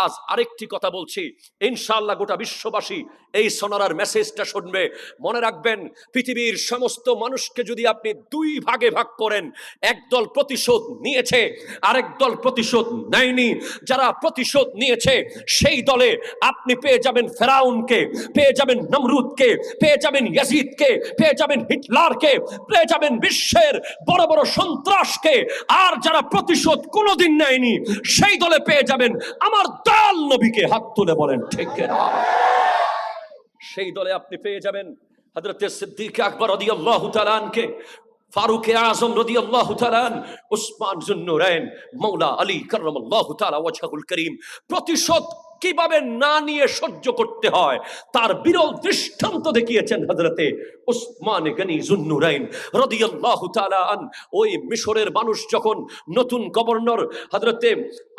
আজ আরেকটি কথা বলছি, ইনশাআল্লাহ গোটা বিশ্ববাসী এই সোনারার মেসেজটা শুনবে। মনে রাখবেন, পৃথিবীর সমস্ত মানুষকে যদি আপনি দুই ভাগে ভাগ করেন, একদল প্রতিশোধ নিয়েছে, আরেক দল প্রতিশোধ নেয়নি। যারা প্রতিশোধ নিয়েছে সেই দলে আপনি পেয়ে যাবেন ফেরাউনকে, পেয়ে যাবেন নমরুদকে, পেয়ে যাবেন ইয়াজিদকে, পেয়ে যাবেন হিটলারকে, পেয়ে যাবেন বিশ্বের বড় বড় সন্ত্রাসকে। আর যারা প্রতিশোধ কোনোদিন নেয়নি সেই দলে পেয়ে যাবেন আমার দয়াল নবীকে। হাত তুলে বলেন ঠিক না? সেই দলে আপনি পেয়ে যাবেন হযরত সিদ্দিক আকবর রাদিয়াল্লাহু তাআলা আনকে, ফারুক আযম রাদিয়াল্লাহু তাআলা, উসমান যুন্নুরাইন, মাওলা আলী কাররামাল্লাহু তাআলা ওয়াজহুল করিম। প্রতিশোধ কিভাবে না নিয়ে সহ্য করতে হয় তার বিরল দৃষ্টান্ত দেখিয়েছেন হযরতে উসমান গনি যুন্নুরাইন রাদিয়াল্লাহু তাআলা আন, ওই মিশরের মানুষ যখন নতুন গভর্নর হযরতে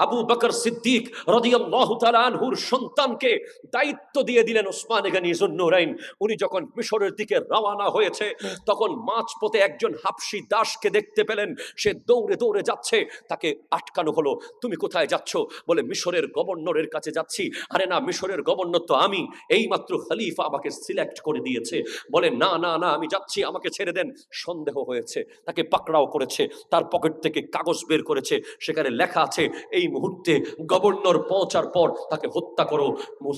আবু বকর সিদ্দিক রাদিয়াল্লাহু তাআলা আনহুর সন্তানকে দায়িত্ব দিয়ে দিলেন উসমান গনি যুন্নুরাইন, উনি যখন মিশরের দিকে রওনা হয়েছে তখন মাঝপথে একজন হাবশী দাসকে দেখতে পেলেন, সে দৌড়ে দৌড়ে যাচ্ছে, তাকে আটকানো হলো। তুমি কোথায় যাচ্ছ? বলে মিশরের গভর্নরের কাছে যাচ্ছি। আরে না, মিশরের গভর্নর তো আমি, এইমাত্র খলিফা আমাকে সিলেক্ট করে দিয়েছে। বলে না না না, আমি যাচ্ছি, আমাকে ছেড়ে দেন। সন্দেহ হয়েছে, তাকে পাকড়াও করেছে, তার পকেট থেকে কাগজ বের করেছে, সেখানে লেখা আছে এই মুহূর্তে গভর্নর পৌঁছার পর তাকে হত্যা করো।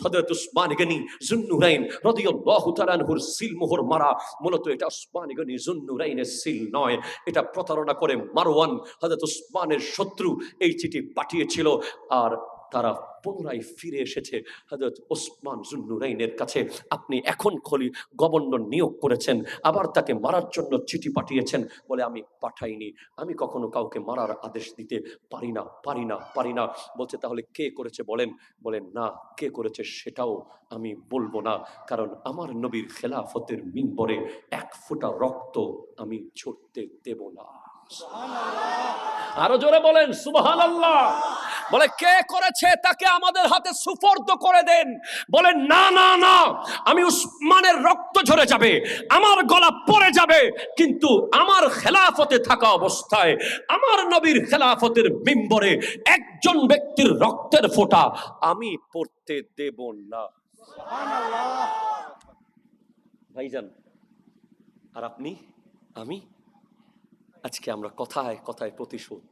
হযরত উসমান গনি যুন্নুরাইন রাদিয়াল্লাহু তাআলা আনহুর সিল মোহর মারা। মূলত এটা উসমান গনি যুন্নুরাইনের সিল নয়, এটা প্রতারণা করে মারওয়ান হযরত উসমানের শত্রু এই চিঠি পাঠিয়েছিল। আর তারা পুনরায় ফিরে এসেছে হযরত ওসমান যুন্নুরাইনের কাছে। আপনি এখন গভর্নর নিয়োগ করেছেন, আবার তাকে মারার জন্য চিঠি পাঠিয়েছেন। বলে আমি পাঠাইনি, আমি কখনো কাউকে মারার আদেশ দিতে পারি না, পারি না, পারি না। বলছে তাহলে কে করেছে বলেন? বলেন না, কে করেছে সেটাও আমি বলবো না, কারণ আমার নবীর খেলাফতের মিম্বরে এক ফোঁটা রক্ত আমি ঝরতে দেব না। আরো জোরে বলেন সুবহানাল্লাহ। বলে কে করেছে তাকে আমাদের হাতে সুপর্দ করে দেন। বলে না না না, আমি উসমানের রক্ত ঝরে যাবে, আমার গলা পড়ে যাবে, কিন্তু আমার খেলাফতে থাকা অবস্থায় আমার নবীর খেলাফতের মিম্বরে একজন ব্যক্তির রক্তের ফোঁটা আমি পড়তে দেব না। ভাইজান, আর আপনি আমি আজকে আমরা কথায় কথায় প্রতিশোধ,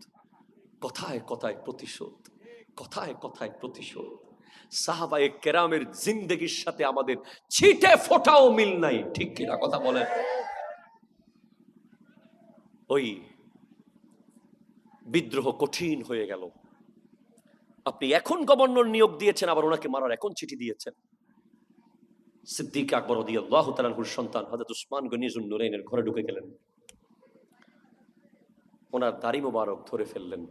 কথায় কথায় প্রতিশোধ, কথায় কথায় প্রতিশোধ। সাহাবায়ে কেরামের জিন্দেগির সাথে আমাদের ছিটে ফোঁটাও মিল নাই, ঠিক কিনা কথা বলেন? ওই বিদ্রোহ কঠিন হয়ে গেল। আপনি এখন গভর্নর নিয়োগ দিয়েছেন, আবার ওনাকে মারার এখন চিঠি দিয়েছেন। সিদ্দিক আকবর রাদিয়াল্লাহু তাআলা আনহুর সন্তান হযরত উসমান গনি যুন্নুরাইনের ঘরে ঢুকে গেলেন, ওনার দাড়ি মোবারক ধরে ফেললেন।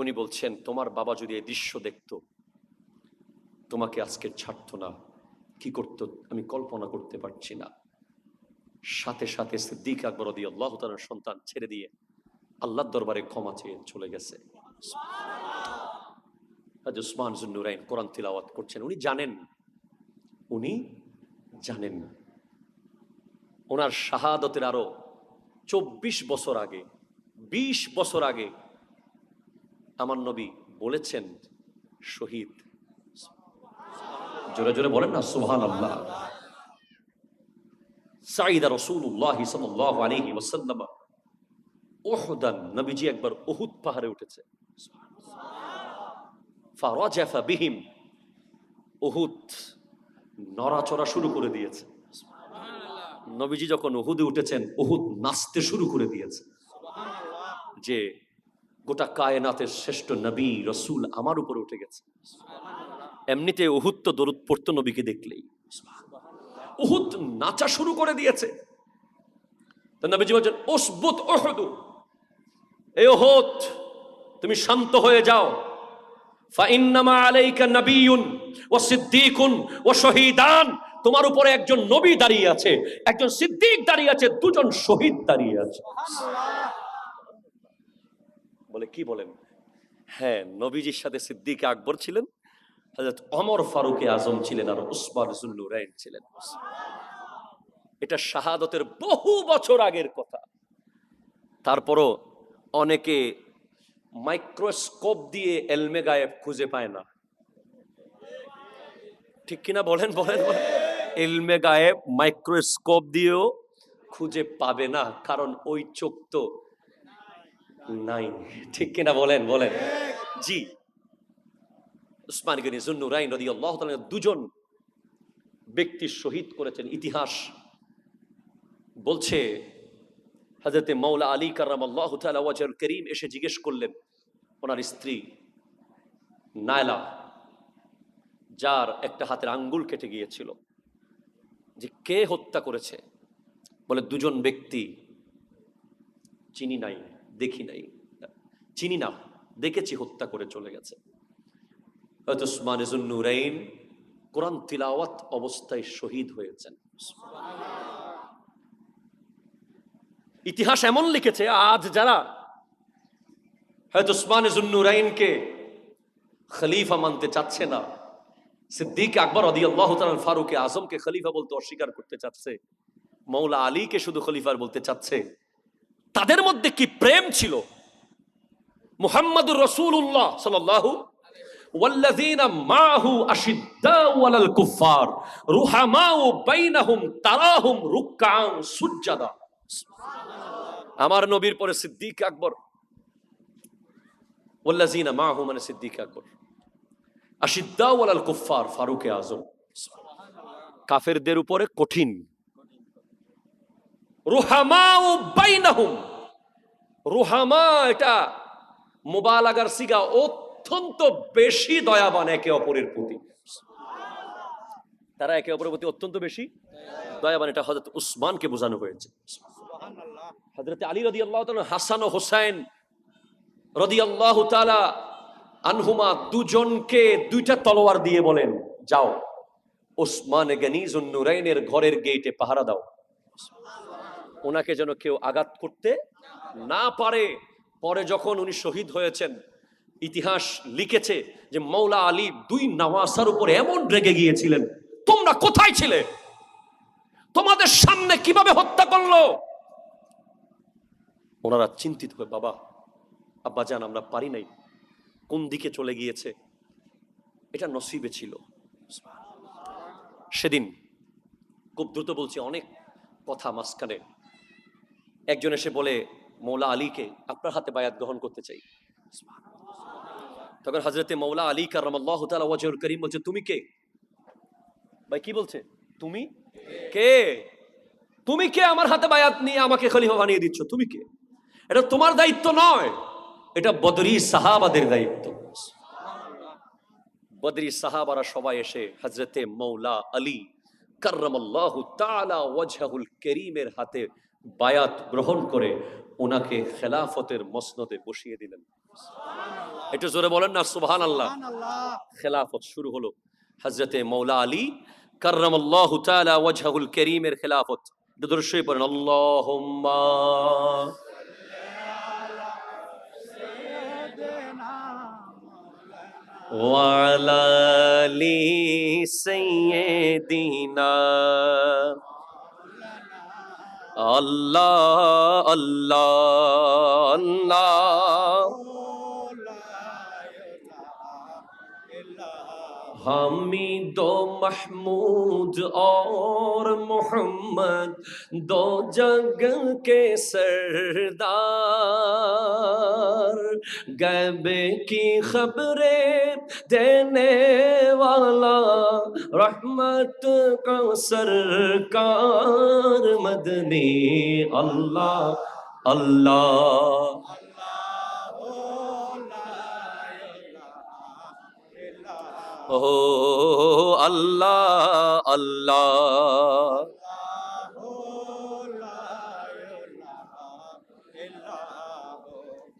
উনি বলছেন তোমার বাবা যদি এই দৃশ্য দেখত তোমাকে আজকে ছাড়তো না, কি করত আমি কল্পনা করতে পারছি না। সাথে সাথে সিদ্দিক আকবর রাদিয়াল্লাহু তাআলার সন্তান ছেড়ে দিয়ে আল্লাহর দরবারে ক্ষমা চেয়ে চলে গেছে। হযরত উসমান যুন্নুরাইন কোরআন তিলাওয়াত করছেন। উনি জানেন ওনার শাহাদতের আরো 24 বছর আগে, 20 বছর আগে আমার নবী বলেছেন শহীদ। জোরে জোরে বলেন না সুবহানাল্লাহ। সাইদা রাসূলুল্লাহ সাল্লাল্লাহু আলাইহি ওয়াসাল্লাম উহুদান, নবীজি একবার উহুদ পাহাড়ে উঠেছে। ফারাজাফা বিহিম, উহুদ নড়াচড়া শুরু করে দিয়েছে। নবীজি যখন উহুদে উঠেছেন উহুদ নাচতে শুরু করে দিয়েছে, যে গোটা কায়নাতের শ্রেষ্ঠ নবী রাসূল আমার উপরে উঠে গেছে। এমনিতে উহুদ তো দরুদ পড়তো নবীকে দেখলেই, উহুদ নাচা শুরু করে দিয়েছে। তো নবীজি বলেন উসবুত উহুদ, এই উহুদ তুমি শান্ত হয়ে যাও। ফাইন্নামা আলাইকা নাবিয়্যুন ওয়া সিদ্দীকুন ওয়া শহীদান, তোমার উপরে একজন নবী দাঁড়িয়ে আছে, একজন সিদ্দিক দাঁড়িয়ে আছে, দুজন শহীদ দাঁড়িয়ে আছে। বলে কি বলেন? হ্যাঁ, নবীজির সাথে সিদ্দিক আকবর ছিলেন, হযরত ওমর ফারুক আজম ছিলেন, আর উসমান যুন্নুরাইন ছিলেন। এটা শাহাদতের বহু বছর আগের কথা। তারপরও অনেকে মাইক্রোস্কোপ দিয়ে এলমে গায়েব খুঁজে পায় না, ঠিক কিনা বলেন? বলেন বলেন। এলমে গায়েব মাইক্রোস্কোপ দিয়েও খুঁজে পাবে না, কারণ ওই চোখ তো নাই, ঠিক কিনা বলেন? বলেন। জি, উসমান গনি যুন্নুরাইন রাদিয়াল্লাহু তাআলা দুজন ব্যক্তি শহীদ করেছেন। ইতিহাস বলছে হযরতে মাওলা আলী কাররামাল্লাহু তাআলা ওয়াজহুল কারীম এসে জিজ্ঞেস করলেন ওনার স্ত্রী নায়লা, যার একটা হাতের আঙ্গুল কেটে গিয়েছিল, যে কে হত্যা করেছে? বলে দুজন ব্যক্তি, চিনি নাই, দেখি নাই, চিনি না, দেখেছি হত্যা করে চলে গেছে। হযরত উসমান যুন্নুরাইন কোরআন তিলাওয়াত অবস্থায় শহীদ হয়েছেন। ইতিহাস এমন লিখেছে, আজ যারা হয়তো উসমান যুন্নুরাইনকে খলিফা মানতে চাচ্ছে না, সিদ্দিক আকবর রাদিয়াল্লাহু তাআলা ফারুক আজমকে খলিফা বলতে অস্বীকার করতে চাচ্ছে, মৌলা আলীকে শুধু খলিফার বলতে চাচ্ছে, তাদের মধ্যে কি প্রেম ছিল! মুহাম্মাদুর রাসূলুল্লাহ সাল্লাল্লাহু ওয়াল্লাযীনা মাআহু আশিদ্দাউ আলাল কুফফার রুহামাউ বাইনাহুম তারাহুম রুকআন সুজদা। আমার নবীর পরে সিদ্দিক আকবর, ওয়াল্লাযীনা মাআহু মানে সিদ্দিক আকবর, আশিদ্দাউ আলাল কুফফার ফারুক আজম, কাফেরদের উপরে কঠিন, রুহামাউ বাইনাহুম, রুহামা এটা মুবালাগার সিগা, অত্যন্ত বেশি দয়াবান একে অপরের প্রতি, তারা একে অপরের প্রতি অত্যন্ত বেশি দয়াবান। এটা হযরত উসমানকে বোঝানো হয়েছে। হযরত আলী রাদিয়াল্লাহু তাআলা হাসান ও হোসেন রাদিয়াল্লাহু তাআলা আনহুমা দুজনকে দুইটা তলোয়ার দিয়ে বলেন, যাও উসমান গনি যুন্নুরাইনের ঘরের গেটে পাহারা দাও, ওনাকে যেন কেউ আঘাত করতে না পারে। পরে যখন উনি শহীদ হয়েছেন, ইতিহাস লিখেছে যে মৌলা আলী দুই নওয়াসার উপর এমন রেগে গিয়েছিলেন, তোমরা কোথায় ছিলে, তোমাদের সামনে কিভাবে হত্যা করলো। ওনারা চিন্তিত হয়ে, বাবা আব্বাজান আমরা পারি নাই, কোন দিকে চলে গিয়েছে, এটা নসিবে ছিল। সেদিন খুব দ্রুত বলছি, অনেক কথা মাঝখানে, একজন এসে বলে মৌলা আলীকে আপনার হাতে বায়াত গ্রহণ করতে চাই। তখন হযরতে মৌলা আলী কাররামাল্লাহু তাআলা ওয়াজহুল কারীম বলছে, তুমি কে ভাই? কি বলছে? তুমি কে? তুমি কে আমার হাতে বায়াত নিয়ে আমাকে খলিফা বানিয়ে দিচ্ছ? তুমি কে? এটা তোমার দায়িত্ব নয়, এটা বদরি সাহাবাদের দায়িত্ব। বদরি সাহাবারা সবাই এসে হযরতে মৌলা আলী কাররামাল্লাহু তাআলা ওয়াজহুল কারীমের হাতে বায়াত গ্রহণ করে ওনাকে খেলাফতের মসনদে বসিয়ে দিলেন। একটু জোরে বলেন না সুবহানাল্লাহ। খেলাফত শুরু হলো হযরতে মৌলা আলী কাররামাল্লাহু তাআলা ওয়াজহুল কারীমের খেলাফত। একটু দরুদ শরীফ পড়েন, আল্লাহুম্মা ওয়া আলা আলি সাইয়্যিদিনা আল্লাহ আল্লাহ আল্লাহ हामिद महमूद और मोहम्मद दो जग के सरदार, गैब की खबरें देने वाला रहमत का सरकार मदनी अल्लाह अल्लाह। ও আল্লাহ আল্লাহ।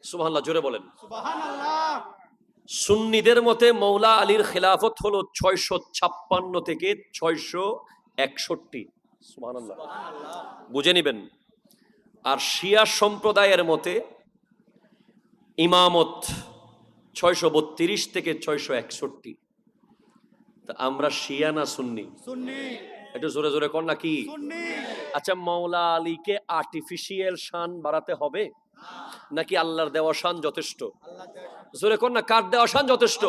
সুবহানাল্লাহ, জোরে বলেন সুবহানাল্লাহ। সুন্নিদের মতে মৌলা আলীর খেলাফত হলো 656 থেকে 661। সুবহানাল্লাহ, বুঝে নিবেন। আর শিয়া সম্প্রদায়ের মতে ইমামত 632 থেকে 661। তা আমরা শিয়া না সুন্নি? সুন্নি। একটু জোরে জোরে কর না, কি সুন্নি? আচ্ছা, মৌলা আলীকে আর্টিফিশিয়াল শান বাড়াতে হবে নাকি আল্লাহর দেওয়া শান যথেষ্ট? জোরে কর না, কার দেওয়া শান যথেষ্ট?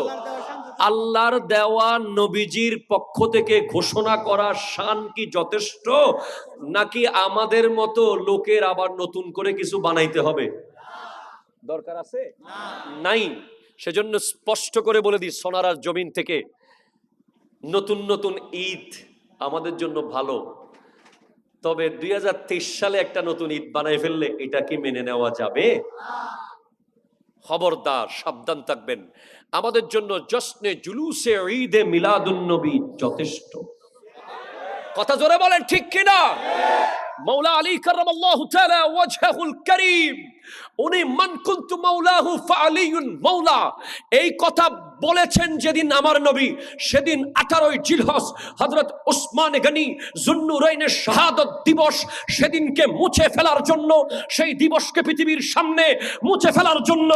আল্লাহর দেওয়া নবীজির পক্ষ থেকে ঘোষণা করা শান কি যথেষ্ট, নাকি আমাদের মতো লোকের আবার নতুন করে কিছু বানাইতে হবে? দরকার আছে? নাই। সেজন্য স্পষ্ট করে বলে দিই, সোনারার জমিন থেকে, নতুন নতুন ঈদ আমাদের জন্য ভালো, তবে 2023 সালে একটা নতুন ঈদ বানাই ফেললে এটা কি মেনে নেওয়া যাবে? খবরদার, সাবধান থাকবেন। আমাদের জন্য জশ্নে জুলুসে ঈদে মিলাদুন নবী যথেষ্ট। কথা জোরে বলেন, ঠিক কিনা? মাওলা আলী কারামাল্লাহু তাআলা ওয়াজহুল কারীম, উনি মান কুনতু মাওলাহু ফাআলিয়ুন মাওলা, এই কথা বলেছেন যেদিন আমার নবী, সেদিন 18ই জিলহজ হযরত উসমান গনি যুন্নুরাইনের শাহাদাত দিবস, সেদিনকে মুছে ফেলার জন্য, সেই দিবসকে পৃথিবীর সামনে মুছে ফেলার জন্য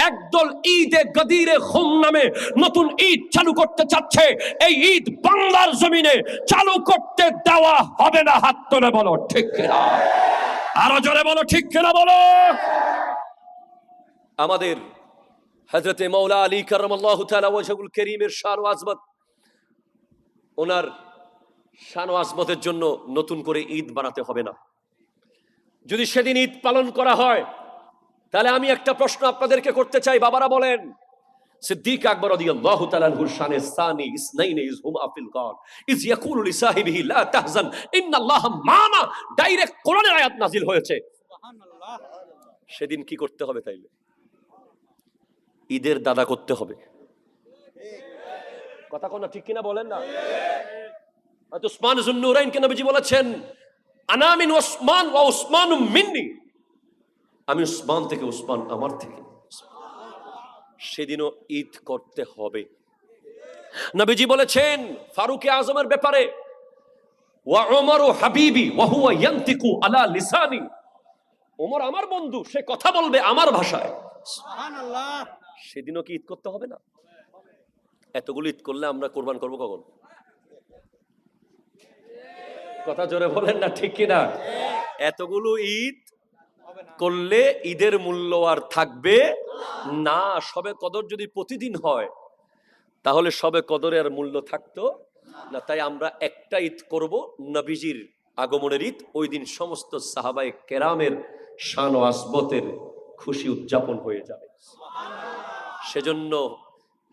একদল ঈদে গদিরে খুম নামে নতুন ঈদ চালু করতে চাচ্ছে। এই ঈদ বাংলার জমিনে চালু করতে দেওয়া হবে না। হাত তুলে বলো ঠিক কিনা, আরো জোরে বলো ঠিক কিনা বলো। আমাদের হযরতে মাওলা আলী কারামাল্লাহু তাআলা ওয়াজহুল কারীমের শান ও আজমত, ওনার শান ও আজমতের জন্য নতুন করে ঈদ বানাতে হবে না। যদি সেদিন ঈদ পালন করা হয়, তাহলে আমি একটা প্রশ্ন আপনাদেরকে করতে চাই। বাবারা বলেন, সিদ্দিক আকবর রাদিয়াল্লাহু তাআলা আনহুর শানে সানি ইসনাইন ইজ হুমা ফিল গার ইজ ইয়াকুলু লিসাহিবিহি লা তাহজান ইন্নাল্লাহা মা'না, ডাইরেক্ট কোরআনের আয়াত নাজিল হয়েছে। সুবহানাল্লাহ। সেদিন কি করতে হবে? তাইলে ঈদের দাদা করতে হবে। কথা কোন ঠিক কিনা বলেন না? হযরত উসমান যুন্নুরাইনকে নবীজি বলেছেন, আনা মিন উসমান ওয়া উসমানু মিন্নি, আমি উসমান থেকে, উসমান আমার থেকে। সেদিনও ঈদ করতে হবে। নবীজি বলেছেন ফারুক আজমের ব্যাপারে, ওয়া উমরু হাবিবি ওয়া হুয়া ইয়ানতিকু আলা লিসানি, ওমর আমার বন্ধু, সে কথা বলবে আমার ভাষায়। সুবহানাল্লাহ। সেদিনও কি ঈদ করতে হবে না? এতগুলো ঈদ করলে আমরা কোরবান করবো কখন? কথা জোরে বলেন না ঠিক কিনা? এতগুলো ঈদ করলে ঈদের মূল্য আর থাকবে না। শবে কদর যদি প্রতিদিন হয়, তাহলে শবে কদরে আর মূল্য থাকতো না। তাই আমরা একটা ঈদ করব, নবীজির আগমনের ঈদ। ওই দিন সমস্ত সাহাবায়ে কেরামের শান ও আজমতের খুশি উদযাপন হয়ে যাবে। সেজন্য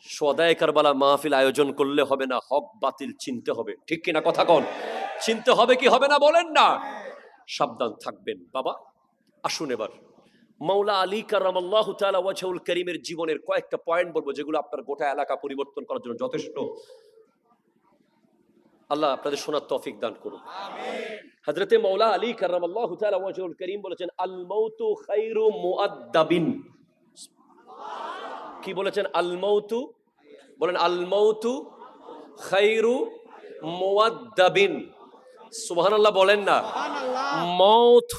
সদায়ে কারবালা মাহফিল আয়োজন করলে হবে না, হক বাতিল চিনতে হবে। ঠিক কিনা কথা কোন? চিনতে হবে কি হবে না বলেন না? সাবধান থাকবেন বাবা। আসুন এবার মাওলা আলী কারামাল্লাহু তাআলা ওয়াজহুল কারীমের জীবনের কয়েকটা পয়েন্ট বলবো, যেগুলো আপনার গোটা এলাকা পরিবর্তন করার জন্য যথেষ্ট। আল্লাহ আপনাদের শোনার তৌফিক দান করুন। হযরতে মাওলা আলী কারামাল্লাহু তাআলা ওয়াজহুল কারীম বলেছেন, আল মাউতু খায়রু মুআদ্দাবিন। কি বলেছেন? আল মাউতু, বলেন আল মাউতু খায়রু মুআদ্দাবিন। সুবহানাল্লাহ বলেন না? সুবহানাল্লাহ। মৌত